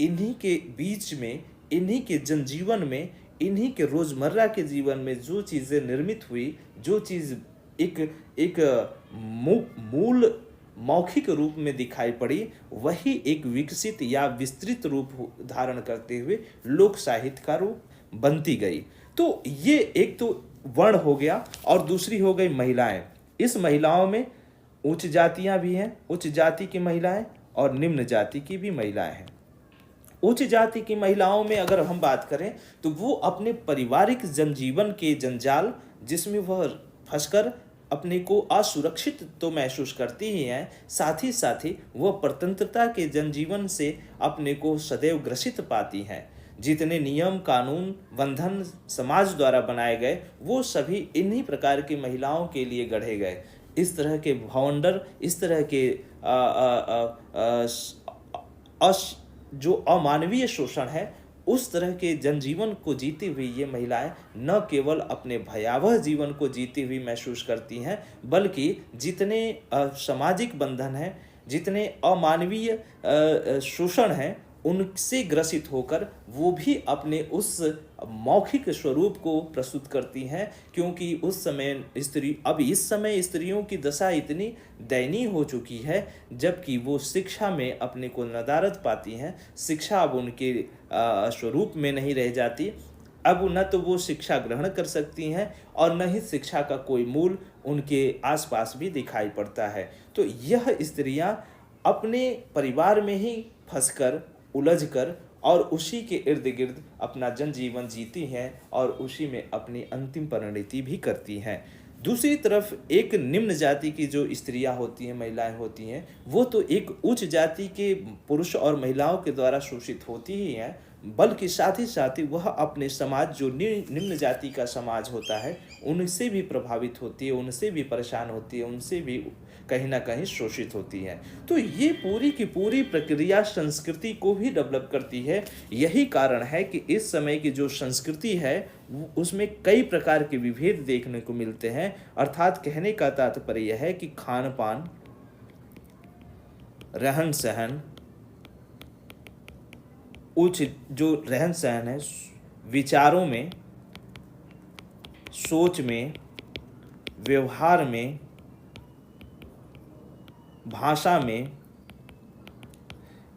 इन्हीं के बीच में, इन्हीं के जनजीवन में, इन्हीं के रोज़मर्रा के जीवन में जो चीज़ें निर्मित हुई, जो चीज़ एक मूल मौखिक रूप में दिखाई पड़ी, वही एक विकसित या विस्तृत रूप धारण करते हुए लोक साहित्य का रूप बनती गई। तो ये एक तो वर्ण हो गया, और दूसरी हो गई महिलाएं। इस महिलाओं में उच्च जातियां भी हैं, उच्च जाति की महिलाएं, और निम्न जाति की भी महिलाएं हैं। उच्च जाति की महिलाओं में अगर हम बात करें तो वो अपने पारिवारिक जनजीवन के जंजाल, जिसमें वह फंसकर अपने को असुरक्षित तो महसूस करती ही हैं, साथ ही वह स्वतंत्रता के जनजीवन से अपने को सदैव ग्रसित पाती हैं। जितने नियम कानून बंधन समाज द्वारा बनाए गए वो सभी इन्हीं प्रकार की महिलाओं के लिए गढ़े गए। इस तरह के भावंडर, इस तरह के आ, आ, आ, आ, जो अमानवीय शोषण है उस तरह के जनजीवन को जीती हुई ये महिलाएं न केवल अपने भयावह जीवन को जीती हुई महसूस करती हैं, बल्कि जितने सामाजिक बंधन हैं, जितने अमानवीय शोषण हैं, उनसे ग्रसित होकर वो भी अपने उस मौखिक स्वरूप को प्रस्तुत करती हैं। क्योंकि उस समय अब इस समय स्त्रियों की दशा इतनी दयनीय हो चुकी है, जबकि वो शिक्षा में अपने को नदारद पाती हैं। शिक्षा अब उनके स्वरूप में नहीं रह जाती। अब न तो वो शिक्षा ग्रहण कर सकती हैं और न ही शिक्षा का कोई मूल उनके आसपास भी दिखाई पड़ता है। तो यह स्त्रियां अपने परिवार में ही फंसकर, उलझकर और उसी के इर्द गिर्द अपना जनजीवन जीती हैं और उसी में अपनी अंतिम परिणति भी करती हैं। दूसरी तरफ एक निम्न जाति की जो स्त्रियां होती हैं, महिलाएं होती हैं, वो तो एक उच्च जाति के पुरुष और महिलाओं के द्वारा शोषित होती ही हैं, बल्कि साथ ही वह अपने समाज जो निम्न जाति का समाज होता है उनसे भी प्रभावित होती है, उनसे भी परेशान होती है, उनसे भी कहीं ना कहीं शोषित होती है। तो ये पूरी की पूरी प्रक्रिया संस्कृति को भी डेवलप करती है। यही कारण है कि इस समय की जो संस्कृति है उसमें कई प्रकार के विभेद देखने को मिलते हैं। अर्थात कहने का तात्पर्य यह है कि खान पान, रहन सहन, उच्च जो रहन सहन है, विचारों में, सोच में, व्यवहार में, भाषा में,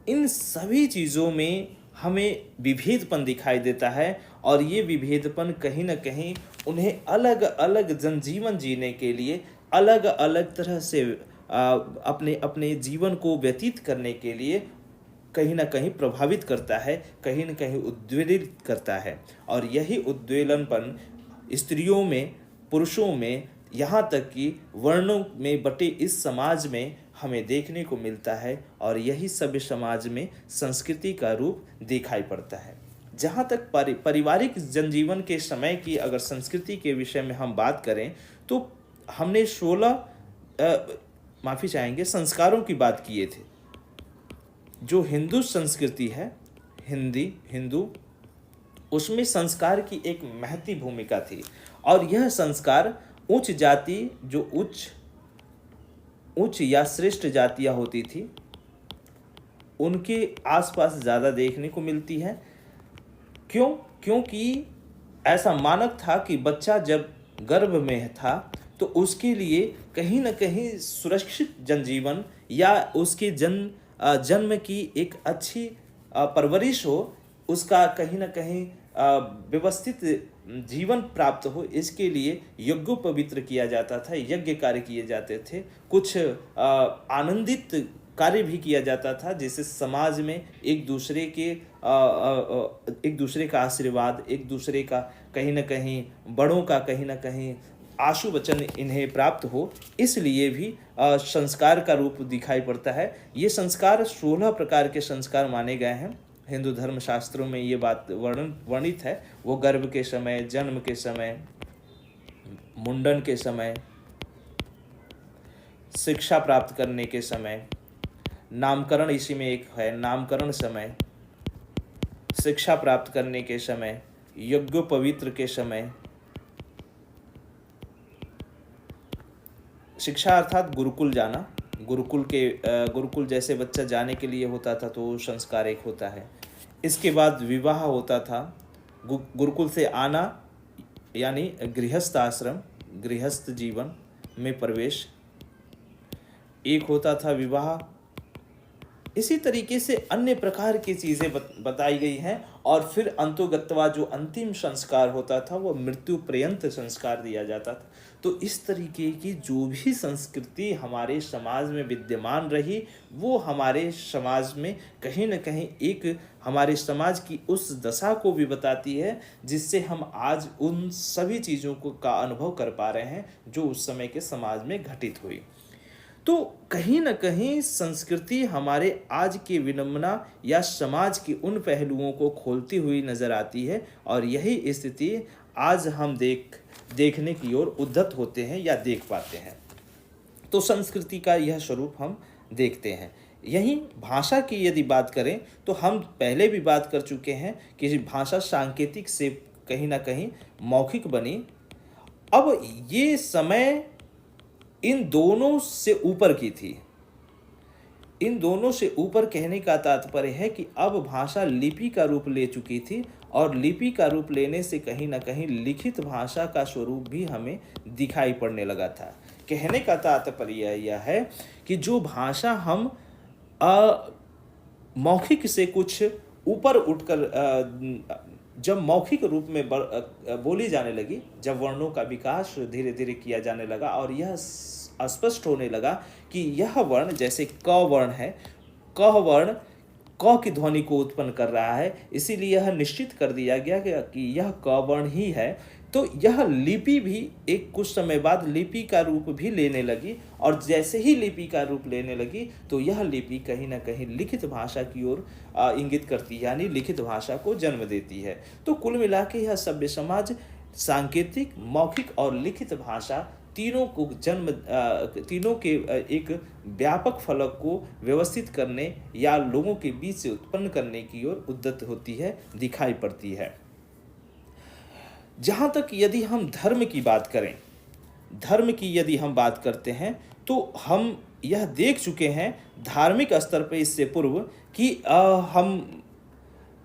इन सभी चीज़ों में हमें विभेदपन दिखाई देता है। और ये विभेदपन कहीं ना कहीं उन्हें अलग अलग जनजीवन जीने के लिए, अलग अलग तरह से अपने अपने जीवन को व्यतीत करने के लिए कहीं ना कहीं प्रभावित करता है, कहीं ना कहीं उद्वेलित करता है। और यही उद्वेलनपन स्त्रियों में, पुरुषों में, यहाँ तक कि वर्णों में बटे इस समाज में हमें देखने को मिलता है। और यही सभ्य समाज में संस्कृति का रूप दिखाई पड़ता है। जहाँ तक पारिवारिक जनजीवन के समय की अगर संस्कृति के विषय में हम बात करें तो हमने 16 माफ़ी चाहेंगे संस्कारों की बात किए थे। जो हिंदू संस्कृति है, हिंदू, उसमें संस्कार की एक महती भूमिका थी। और यह संस्कार उच्च जाति, जो उच्च या श्रेष्ठ जातियां होती थी, उनके आसपास ज़्यादा देखने को मिलती है। क्योंकि ऐसा मानक था कि बच्चा जब गर्भ में था तो उसके लिए कहीं ना कहीं सुरक्षित जनजीवन या उसके जन्म की एक अच्छी परवरिश हो, उसका कहीं ना कहीं व्यवस्थित जीवन प्राप्त हो, इसके लिए यज्ञोपवीत किया जाता था, यज्ञ कार्य किए जाते थे, कुछ आनंदित कार्य भी किया जाता था, जिससे समाज में एक दूसरे का आशीर्वाद, एक दूसरे का कहीं ना कहीं, बड़ों का कहीं ना कहीं आशु वचन इन्हें प्राप्त हो। इसलिए भी संस्कार का रूप दिखाई पड़ता है। ये संस्कार 16 प्रकार के संस्कार माने गए हैं। हिंदू धर्म शास्त्रों में ये बात वर्णित है। वो गर्भ के समय, जन्म के समय, मुंडन के समय, शिक्षा प्राप्त करने के समय, नामकरण इसी में एक है, नामकरण समय, शिक्षा प्राप्त करने के समय, यज्ञोपवीत के समय, शिक्षा अर्थात गुरुकुल जाना, गुरुकुल जैसे बच्चा जाने के लिए होता था तो संस्कार एक होता है। इसके बाद विवाह होता था, गुरुकुल से आना यानी गृहस्थ आश्रम, गृहस्थ जीवन में प्रवेश एक होता था विवाह। इसी तरीके से अन्य प्रकार की चीज़ें बताई गई हैं। और फिर अंतोगत्वा जो अंतिम संस्कार होता था वो मृत्यु पर्यंत संस्कार दिया जाता था। तो इस तरीके की जो भी संस्कृति हमारे समाज में विद्यमान रही, वो हमारे समाज में कहीं न कहीं एक हमारे समाज की उस दशा को भी बताती है, जिससे हम आज उन सभी चीज़ों का अनुभव कर पा रहे हैं जो उस समय के समाज में घटित हुई। तो कहीं न कहीं संस्कृति हमारे आज के विनम्रता या समाज के उन पहलुओं को खोलती हुई नज़र आती है, और यही स्थिति आज हम देखने की ओर उद्यत होते हैं या देख पाते हैं। तो संस्कृति का यह स्वरूप हम देखते हैं। यहीं भाषा की यदि बात करें तो हम पहले भी बात कर चुके हैं कि भाषा सांकेतिक से कहीं न कहीं मौखिक बनी। अब ये समय इन दोनों से ऊपर की थी। इन दोनों से ऊपर कहने का तात्पर्य है कि अब भाषा लिपि का रूप ले चुकी थी, और लिपि का रूप लेने से कहीं न कहीं लिखित भाषा का स्वरूप भी हमें दिखाई पड़ने लगा था। कहने का तात्पर्य यह है कि जो भाषा हम मौखिक से कुछ ऊपर उठकर जब मौखिक रूप में बोली जाने लगी, जब वर्णों का विकास धीरे धीरे किया जाने लगा और यह स्पष्ट होने लगा कि यह वर्ण जैसे क वर्ण है, क वर्ण क की ध्वनि को उत्पन्न कर रहा है, इसीलिए यह निश्चित कर दिया गया कि यह क वर्ण ही है। तो यह लिपि भी एक कुछ समय बाद लिपि का रूप भी लेने लगी, और जैसे ही लिपि का रूप लेने लगी तो यह लिपि कहीं ना कहीं लिखित भाषा की ओर इंगित करती है, यानी लिखित भाषा को जन्म देती है। तो कुल मिला के यह सभ्य समाज सांकेतिक, मौखिक और लिखित भाषा तीनों को तीनों के एक व्यापक फलक को व्यवस्थित करने या लोगों के बीच से उत्पन्न करने की ओर उद्यत होती है, दिखाई पड़ती है। जहाँ तक यदि हम धर्म की बात करें, धर्म की यदि हम बात करते हैं तो हम यह देख चुके हैं धार्मिक स्तर पर इससे पूर्व कि हम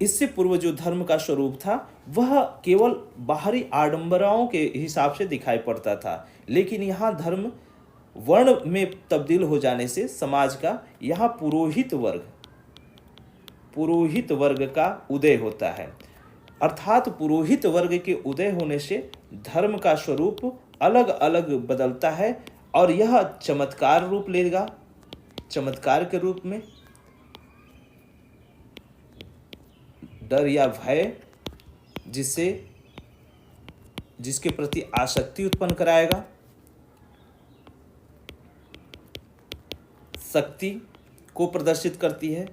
इससे पूर्व जो धर्म का स्वरूप था वह केवल बाहरी आडंबराओं के हिसाब से दिखाई पड़ता था, लेकिन यहाँ धर्म वर्ण में तब्दील हो जाने से समाज का यहाँ पुरोहित वर्ग का उदय होता है। अर्थात पुरोहित वर्ग के उदय होने से धर्म का स्वरूप अलग अलग बदलता है, और यह चमत्कार रूप लेगा। चमत्कार के रूप में डर या भय जिसके प्रति आसक्ति उत्पन्न कराएगा, शक्ति को प्रदर्शित करती है,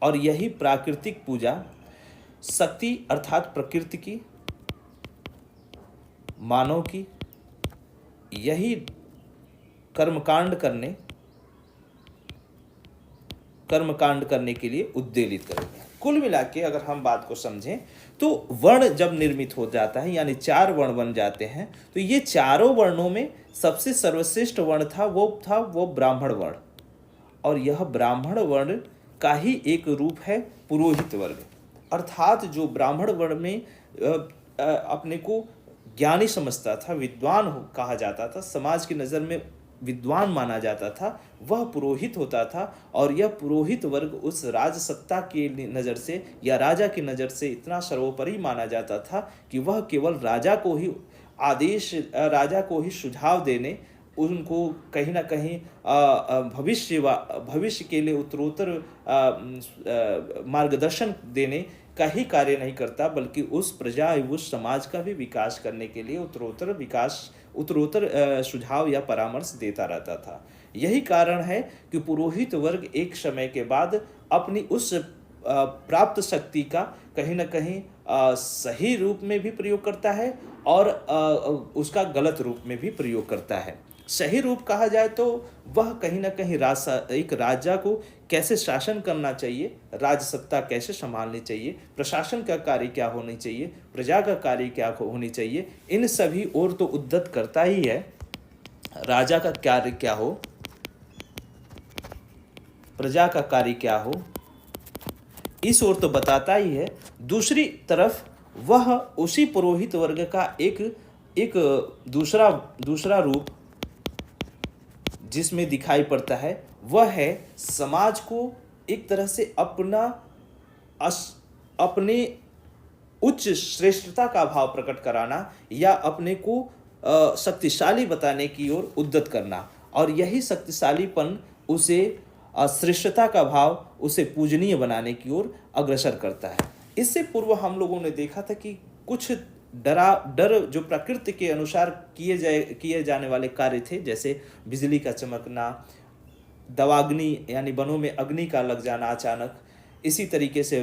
और यही प्राकृतिक पूजा, शक्ति अर्थात प्रकृति की, मानव की, यही कर्मकांड करने के लिए उद्वेलित करेंगे। कुल मिला के अगर हम बात को समझें तो वर्ण जब निर्मित हो जाता है, यानी 4 वर्ण बन जाते हैं, तो ये चारों वर्णों में सबसे सर्वश्रेष्ठ वर्ण था वो ब्राह्मण वर्ण, और यह ब्राह्मण वर्ण का ही एक रूप है पुरोहित वर्ग। अर्थात जो ब्राह्मण वर्ण में अपने को ज्ञानी समझता था, विद्वान कहा जाता था, समाज की नज़र में विद्वान माना जाता था, वह पुरोहित होता था। और यह पुरोहित वर्ग उस राजसत्ता की नज़र से या राजा की नज़र से इतना सर्वोपरि माना जाता था कि वह केवल राजा को ही सुझाव देने, उनको कहीं ना कहीं भविष्य के लिए उत्तरोत्तर मार्गदर्शन देने का ही कार्य नहीं करता, बल्कि उस प्रजा उस समाज का भी विकास करने के लिए उत्तरोत्तर सुझाव या परामर्श देता रहता था। यही कारण है कि पुरोहित वर्ग एक समय के बाद अपनी उस प्राप्त शक्ति का कहीं ना कहीं सही रूप में भी प्रयोग करता है, और उसका गलत रूप में भी प्रयोग करता है। सही रूप कहा जाए तो वह कहीं ना कहीं एक राजा को कैसे शासन करना चाहिए, राजसत्ता कैसे संभालनी चाहिए, प्रशासन का कार्य क्या होनी चाहिए, प्रजा का कार्य क्या होनी चाहिए, इन सभी ओर तो उद्यत करता ही है। राजा का कार्य क्या हो, प्रजा का कार्य क्या हो, इस ओर तो बताता ही है। दूसरी तरफ वह उसी पुरोहित वर्ग का एक दूसरा रूप जिसमें दिखाई पड़ता है, वह है समाज को एक तरह से अपने उच्च श्रेष्ठता का भाव प्रकट कराना या अपने को शक्तिशाली बताने की ओर उद्यत करना, और यही शक्तिशालीपन उसे श्रेष्ठता का भाव, उसे पूजनीय बनाने की ओर अग्रसर करता है। इससे पूर्व हम लोगों ने देखा था कि कुछ डर जो प्रकृति के अनुसार किए जाने वाले कार्य थे, जैसे बिजली का चमकना, दवाग्नि यानी वनों में अग्नि का लग जाना अचानक, इसी तरीके से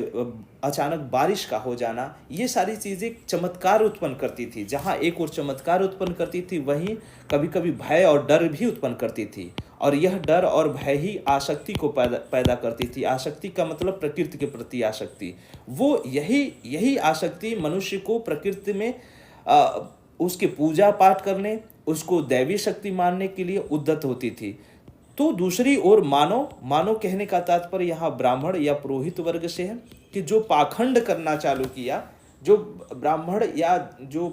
अचानक बारिश का हो जाना, ये सारी चीज़ें चमत्कार उत्पन्न करती थी। जहाँ एक और चमत्कार उत्पन्न करती थी, वहीं कभी कभी भय और डर भी उत्पन्न करती थी। और यह डर और भय ही आसक्ति को पैदा पैदा करती थी। आसक्ति का मतलब प्रकृति के प्रति आसक्ति। वो यही यही आसक्ति मनुष्य को प्रकृति में उसके पूजा पाठ करने, उसको दैवी शक्ति मानने के लिए उद्यत होती थी। तो दूसरी ओर मानव मानव कहने का तात्पर्य यहाँ ब्राह्मण या पुरोहित वर्ग से है कि जो पाखंड करना चालू किया, जो ब्राह्मण या जो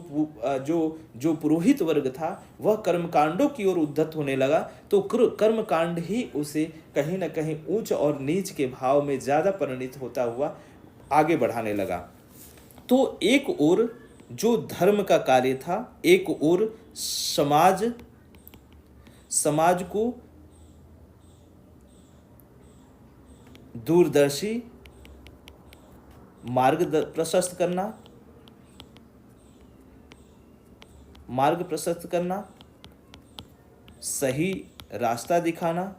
पुरोहित वर्ग था, वह कर्मकांडों की ओर उद्धत होने लगा। तो कर्मकांड ही उसे कहीं ना कहीं ऊंच और नीच के भाव में ज़्यादा परिणित होता हुआ आगे बढ़ाने लगा। तो एक ओर जो धर्म का कार्य था, एक ओर समाज को दूरदर्शी मार्ग प्रशस्त करना, सही रास्ता दिखाना,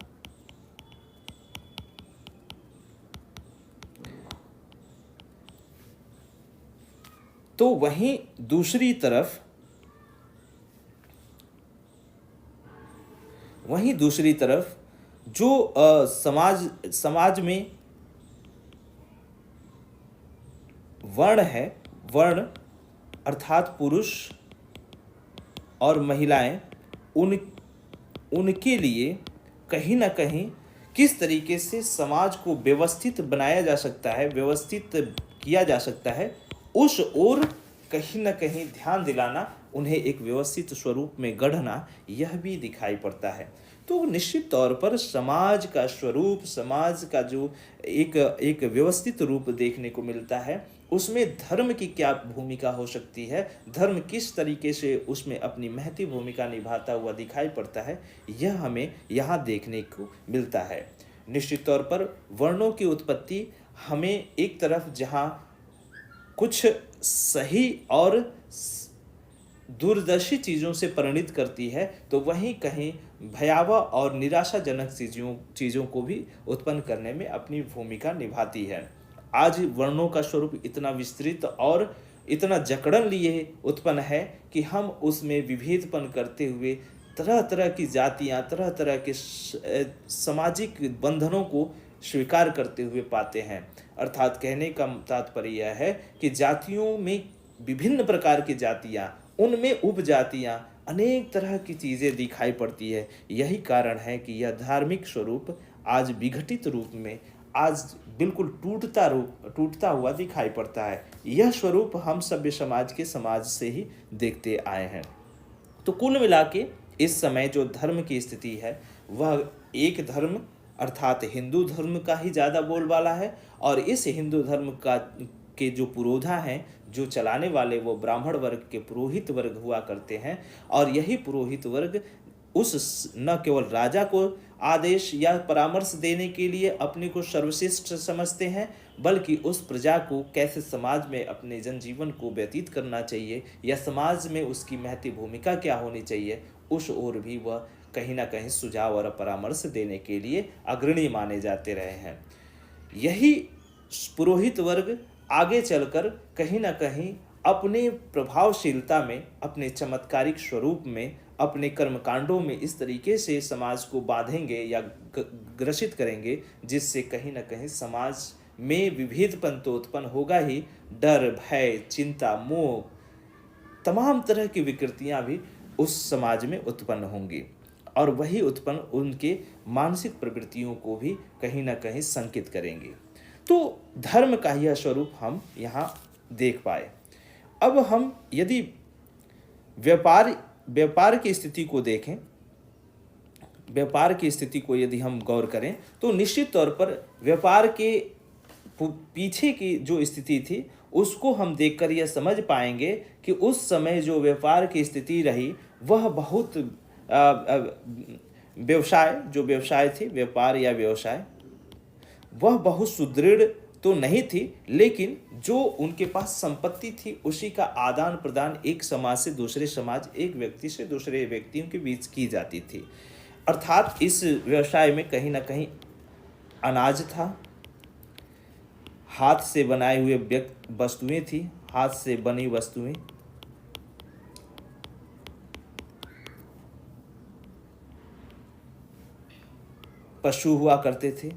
तो वहीं दूसरी तरफ जो समाज में वर्ण अर्थात पुरुष और महिलाएं, उनके लिए कहीं ना कहीं किस तरीके से समाज को व्यवस्थित बनाया जा सकता है, व्यवस्थित किया जा सकता है, उस ओर कहीं ना कहीं ध्यान दिलाना, उन्हें एक व्यवस्थित स्वरूप में गढ़ना, यह भी दिखाई पड़ता है। तो निश्चित तौर पर समाज का स्वरूप, समाज का जो एक व्यवस्थित रूप देखने को मिलता है, उसमें धर्म की क्या भूमिका हो सकती है, धर्म किस तरीके से उसमें अपनी महती भूमिका निभाता हुआ दिखाई पड़ता है, यह हमें यहाँ देखने को मिलता है। निश्चित तौर पर वर्णों की उत्पत्ति हमें एक तरफ जहाँ कुछ सही और दूरदर्शी चीज़ों से परिणित करती है, तो वहीं कहीं भयावह और निराशाजनक चीज़ों को भी उत्पन्न करने में अपनी भूमिका निभाती है। आज वर्णों का स्वरूप इतना विस्तृत और इतना जकड़न लिए उत्पन्न है कि हम उसमें विभेदपन करते हुए तरह तरह की जातियाँ, तरह तरह के सामाजिक बंधनों को स्वीकार करते हुए पाते हैं। अर्थात कहने का तात्पर्य यह है कि जातियों में विभिन्न प्रकार की जातियाँ, उनमें उपजातियाँ, अनेक तरह की चीज़ें दिखाई पड़ती है। यही कारण है कि यह धार्मिक स्वरूप आज विघटित रूप में, आज बिल्कुल टूटता हुआ दिखाई पड़ता है। यह स्वरूप हम सभ्य समाज के समाज से ही देखते आए हैं। तो कुल मिला के इस समय जो धर्म की स्थिति है, वह एक धर्म अर्थात हिंदू धर्म का ही ज़्यादा बोलबाला है। और इस हिंदू धर्म के जो पुरोधा हैं, जो चलाने वाले, वो ब्राह्मण वर्ग के पुरोहित वर्ग हुआ करते हैं। और यही पुरोहित वर्ग उस न केवल राजा को आदेश या परामर्श देने के लिए अपने को सर्वश्रेष्ठ समझते हैं, बल्कि उस प्रजा को कैसे समाज में अपने जनजीवन को व्यतीत करना चाहिए या समाज में उसकी महती भूमिका क्या होनी चाहिए, उस ओर भी वह कहीं ना कहीं सुझाव और परामर्श देने के लिए अग्रणी माने जाते रहे हैं। यही पुरोहित वर्ग आगे चलकर कहीं ना कहीं अपने प्रभावशीलता में, अपने चमत्कारिक स्वरूप में, अपने कर्मकांडों में इस तरीके से समाज को बांधेंगे या ग्रसित करेंगे, जिससे कहीं ना कहीं समाज में विभेदपन तो उत्पन्न होगा ही, डर, भय, चिंता, मोह, तमाम तरह की विकृतियां भी उस समाज में उत्पन्न होंगी। और वही उत्पन्न उनके मानसिक प्रवृत्तियों को भी कहीं ना कहीं संकित करेंगे। तो धर्म का यह स्वरूप हम यहाँ देख पाए। अब हम यदि व्यापार की स्थिति को देखें, व्यापार की स्थिति को यदि हम गौर करें, तो निश्चित तौर पर व्यापार के पीछे की जो स्थिति थी, उसको हम देखकर यह समझ पाएंगे कि उस समय जो व्यापार की स्थिति रही, वह बहुत व्यवसाय थी, व्यापार या व्यवसाय, वह बहुत सुदृढ़ तो नहीं थी, लेकिन जो उनके पास संपत्ति थी उसी का आदान प्रदान एक समाज से दूसरे समाज, एक व्यक्ति से दूसरे व्यक्तियों के बीच की जाती थी। अर्थात इस व्यवसाय में कहीं ना कहीं अनाज था, हाथ से बनाए हुए वस्तुएं थी, हाथ से बनी वस्तुएं, पशु हुआ करते थे,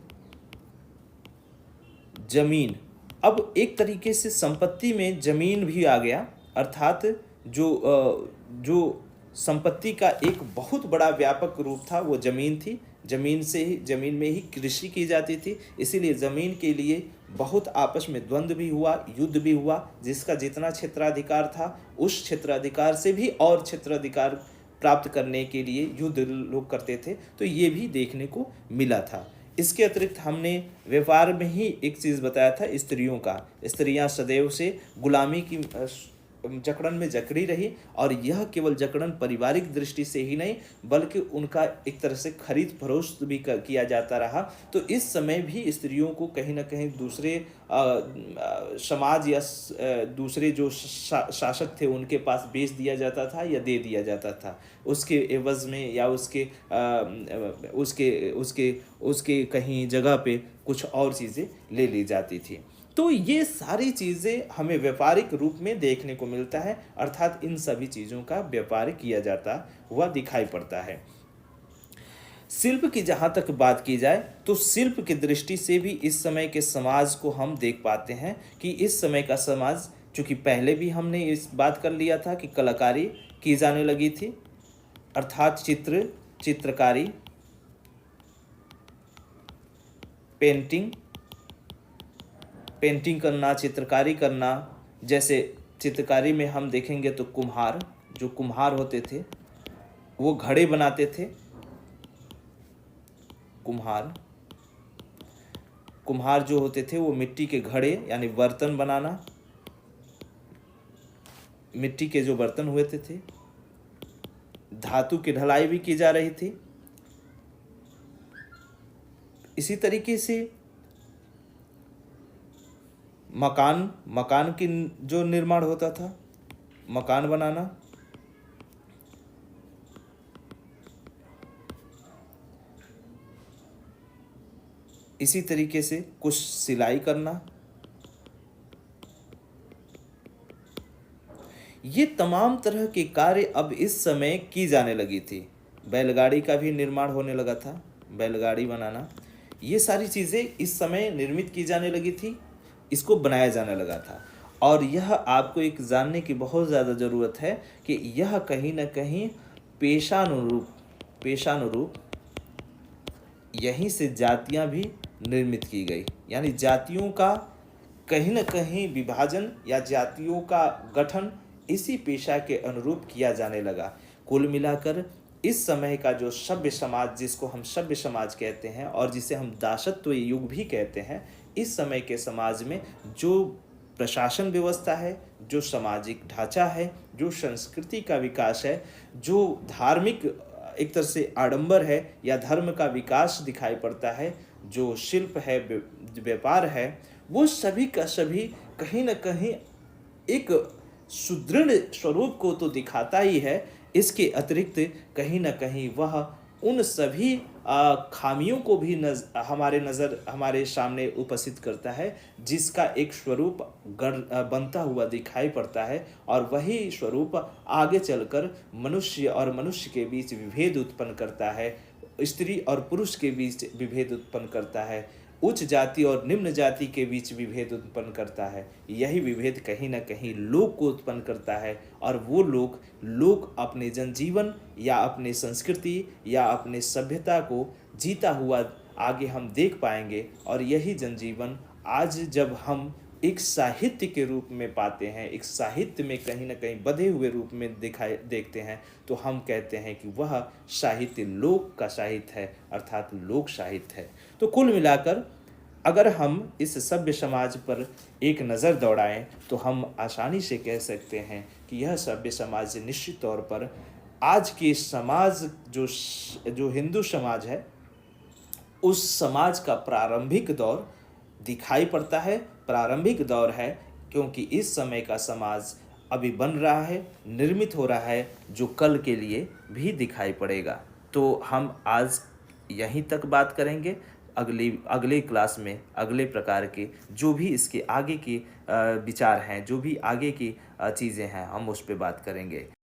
जमीन। अब एक तरीके से संपत्ति में जमीन भी आ गया, अर्थात जो संपत्ति का एक बहुत बड़ा व्यापक रूप था वो जमीन थी। जमीन में ही कृषि की जाती थी, इसीलिए जमीन के लिए बहुत आपस में द्वंद्व भी हुआ, युद्ध भी हुआ। जिसका जितना क्षेत्राधिकार था उस क्षेत्राधिकार से भी और क्षेत्राधिकार प्राप्त करने के लिए युद्ध लोग करते थे, तो ये भी देखने को मिला था। इसके अतिरिक्त हमने व्यापार में ही एक चीज़ बताया था, स्त्रियों का। स्त्रियां सदैव से गुलामी की जकड़न में जकड़ी रही, और यह केवल जकड़न पारिवारिक दृष्टि से ही नहीं बल्कि उनका एक तरह से खरीद फरोख्त भी किया जाता रहा। तो इस समय भी स्त्रियों को कहीं ना कहीं दूसरे समाज या दूसरे जो शासक थे उनके पास बेच दिया जाता था या दे दिया जाता था, उसके एवज में या उसके कहीं जगह पे कुछ और चीज़ें ले ली जाती थी। तो ये सारी चीज़ें हमें व्यापारिक रूप में देखने को मिलता है, अर्थात इन सभी चीज़ों का व्यापार किया जाता हुआ दिखाई पड़ता है। शिल्प की जहाँ तक बात की जाए तो शिल्प की दृष्टि से भी इस समय के समाज को हम देख पाते हैं कि इस समय का समाज, चूँकि पहले भी हमने इस बात कर लिया था कि कलाकारी की जाने लगी थी, अर्थात चित्रकारी, पेंटिंग करना, चित्रकारी करना। जैसे चित्रकारी में हम देखेंगे तो कुम्हार होते थे वो घड़े बनाते थे। कुम्हार जो होते थे वो मिट्टी के घड़े यानी बर्तन बनाना, मिट्टी के जो बर्तन हुए थे, धातु की ढलाई भी की जा रही थी। इसी तरीके से मकान की जो निर्माण होता था, मकान बनाना, इसी तरीके से कुछ सिलाई करना, ये तमाम तरह के कार्य अब इस समय की जाने लगी थी। बैलगाड़ी का भी निर्माण होने लगा था, बैलगाड़ी बनाना, ये सारी चीज़ें इस समय निर्मित की जाने लगी थी, इसको बनाया जाने लगा था। और यह आपको एक जानने की बहुत ज़्यादा ज़रूरत है कि यह कहीं ना कहीं पेशानुरूप यहीं से जातियां भी निर्मित की गई, यानी जातियों का कहीं ना कहीं विभाजन या जातियों का गठन इसी पेशा के अनुरूप किया जाने लगा। कुल मिलाकर इस समय का जो सभ्य समाज, जिसको हम सभ्य समाज कहते हैं और जिसे हम दासत्व युग भी कहते हैं, इस समय के समाज में जो प्रशासन व्यवस्था है, जो सामाजिक ढांचा है, जो संस्कृति का विकास है, जो धार्मिक एक तरह से आडंबर है या धर्म का विकास दिखाई पड़ता है, जो शिल्प है, व्यापार है, वो सभी का सभी कहीं ना कहीं एक सुदृढ़ स्वरूप को तो दिखाता ही है। इसके अतिरिक्त कहीं ना कहीं वह उन सभी खामियों को भी हमारे सामने उपस्थित करता है, जिसका एक स्वरूप बनता हुआ दिखाई पड़ता है, और वही स्वरूप आगे चलकर मनुष्य और मनुष्य के बीच विभेद उत्पन्न करता है, स्त्री और पुरुष के बीच विभेद उत्पन्न करता है, उच्च जाति और निम्न जाति के बीच विभेद उत्पन्न करता है। यही विभेद कहीं ना कहीं लोक को उत्पन्न करता है, और वो लोग अपने जनजीवन या अपने संस्कृति या अपने सभ्यता को जीता हुआ आगे हम देख पाएंगे। और यही जनजीवन आज जब हम एक साहित्य के रूप में पाते हैं, एक साहित्य में कहीं ना कहीं बधे हुए रूप में देखते हैं, तो हम कहते हैं कि वह साहित्य लोक का साहित्य है, अर्थात लोक साहित्य है। तो कुल मिलाकर अगर हम इस सभ्य समाज पर एक नज़र दौड़ाएं तो हम आसानी से कह सकते हैं कि यह सभ्य समाज निश्चित तौर पर आज के समाज जो हिंदू समाज है उस समाज का प्रारंभिक दौर दिखाई पड़ता है। प्रारंभिक दौर है क्योंकि इस समय का समाज अभी बन रहा है, निर्मित हो रहा है, जो कल के लिए भी दिखाई पड़ेगा। तो हम आज यहीं तक बात करेंगे। अगले क्लास में अगले प्रकार के जो भी इसके आगे के विचार हैं, जो भी आगे की चीज़ें हैं, हम उस पे बात करेंगे।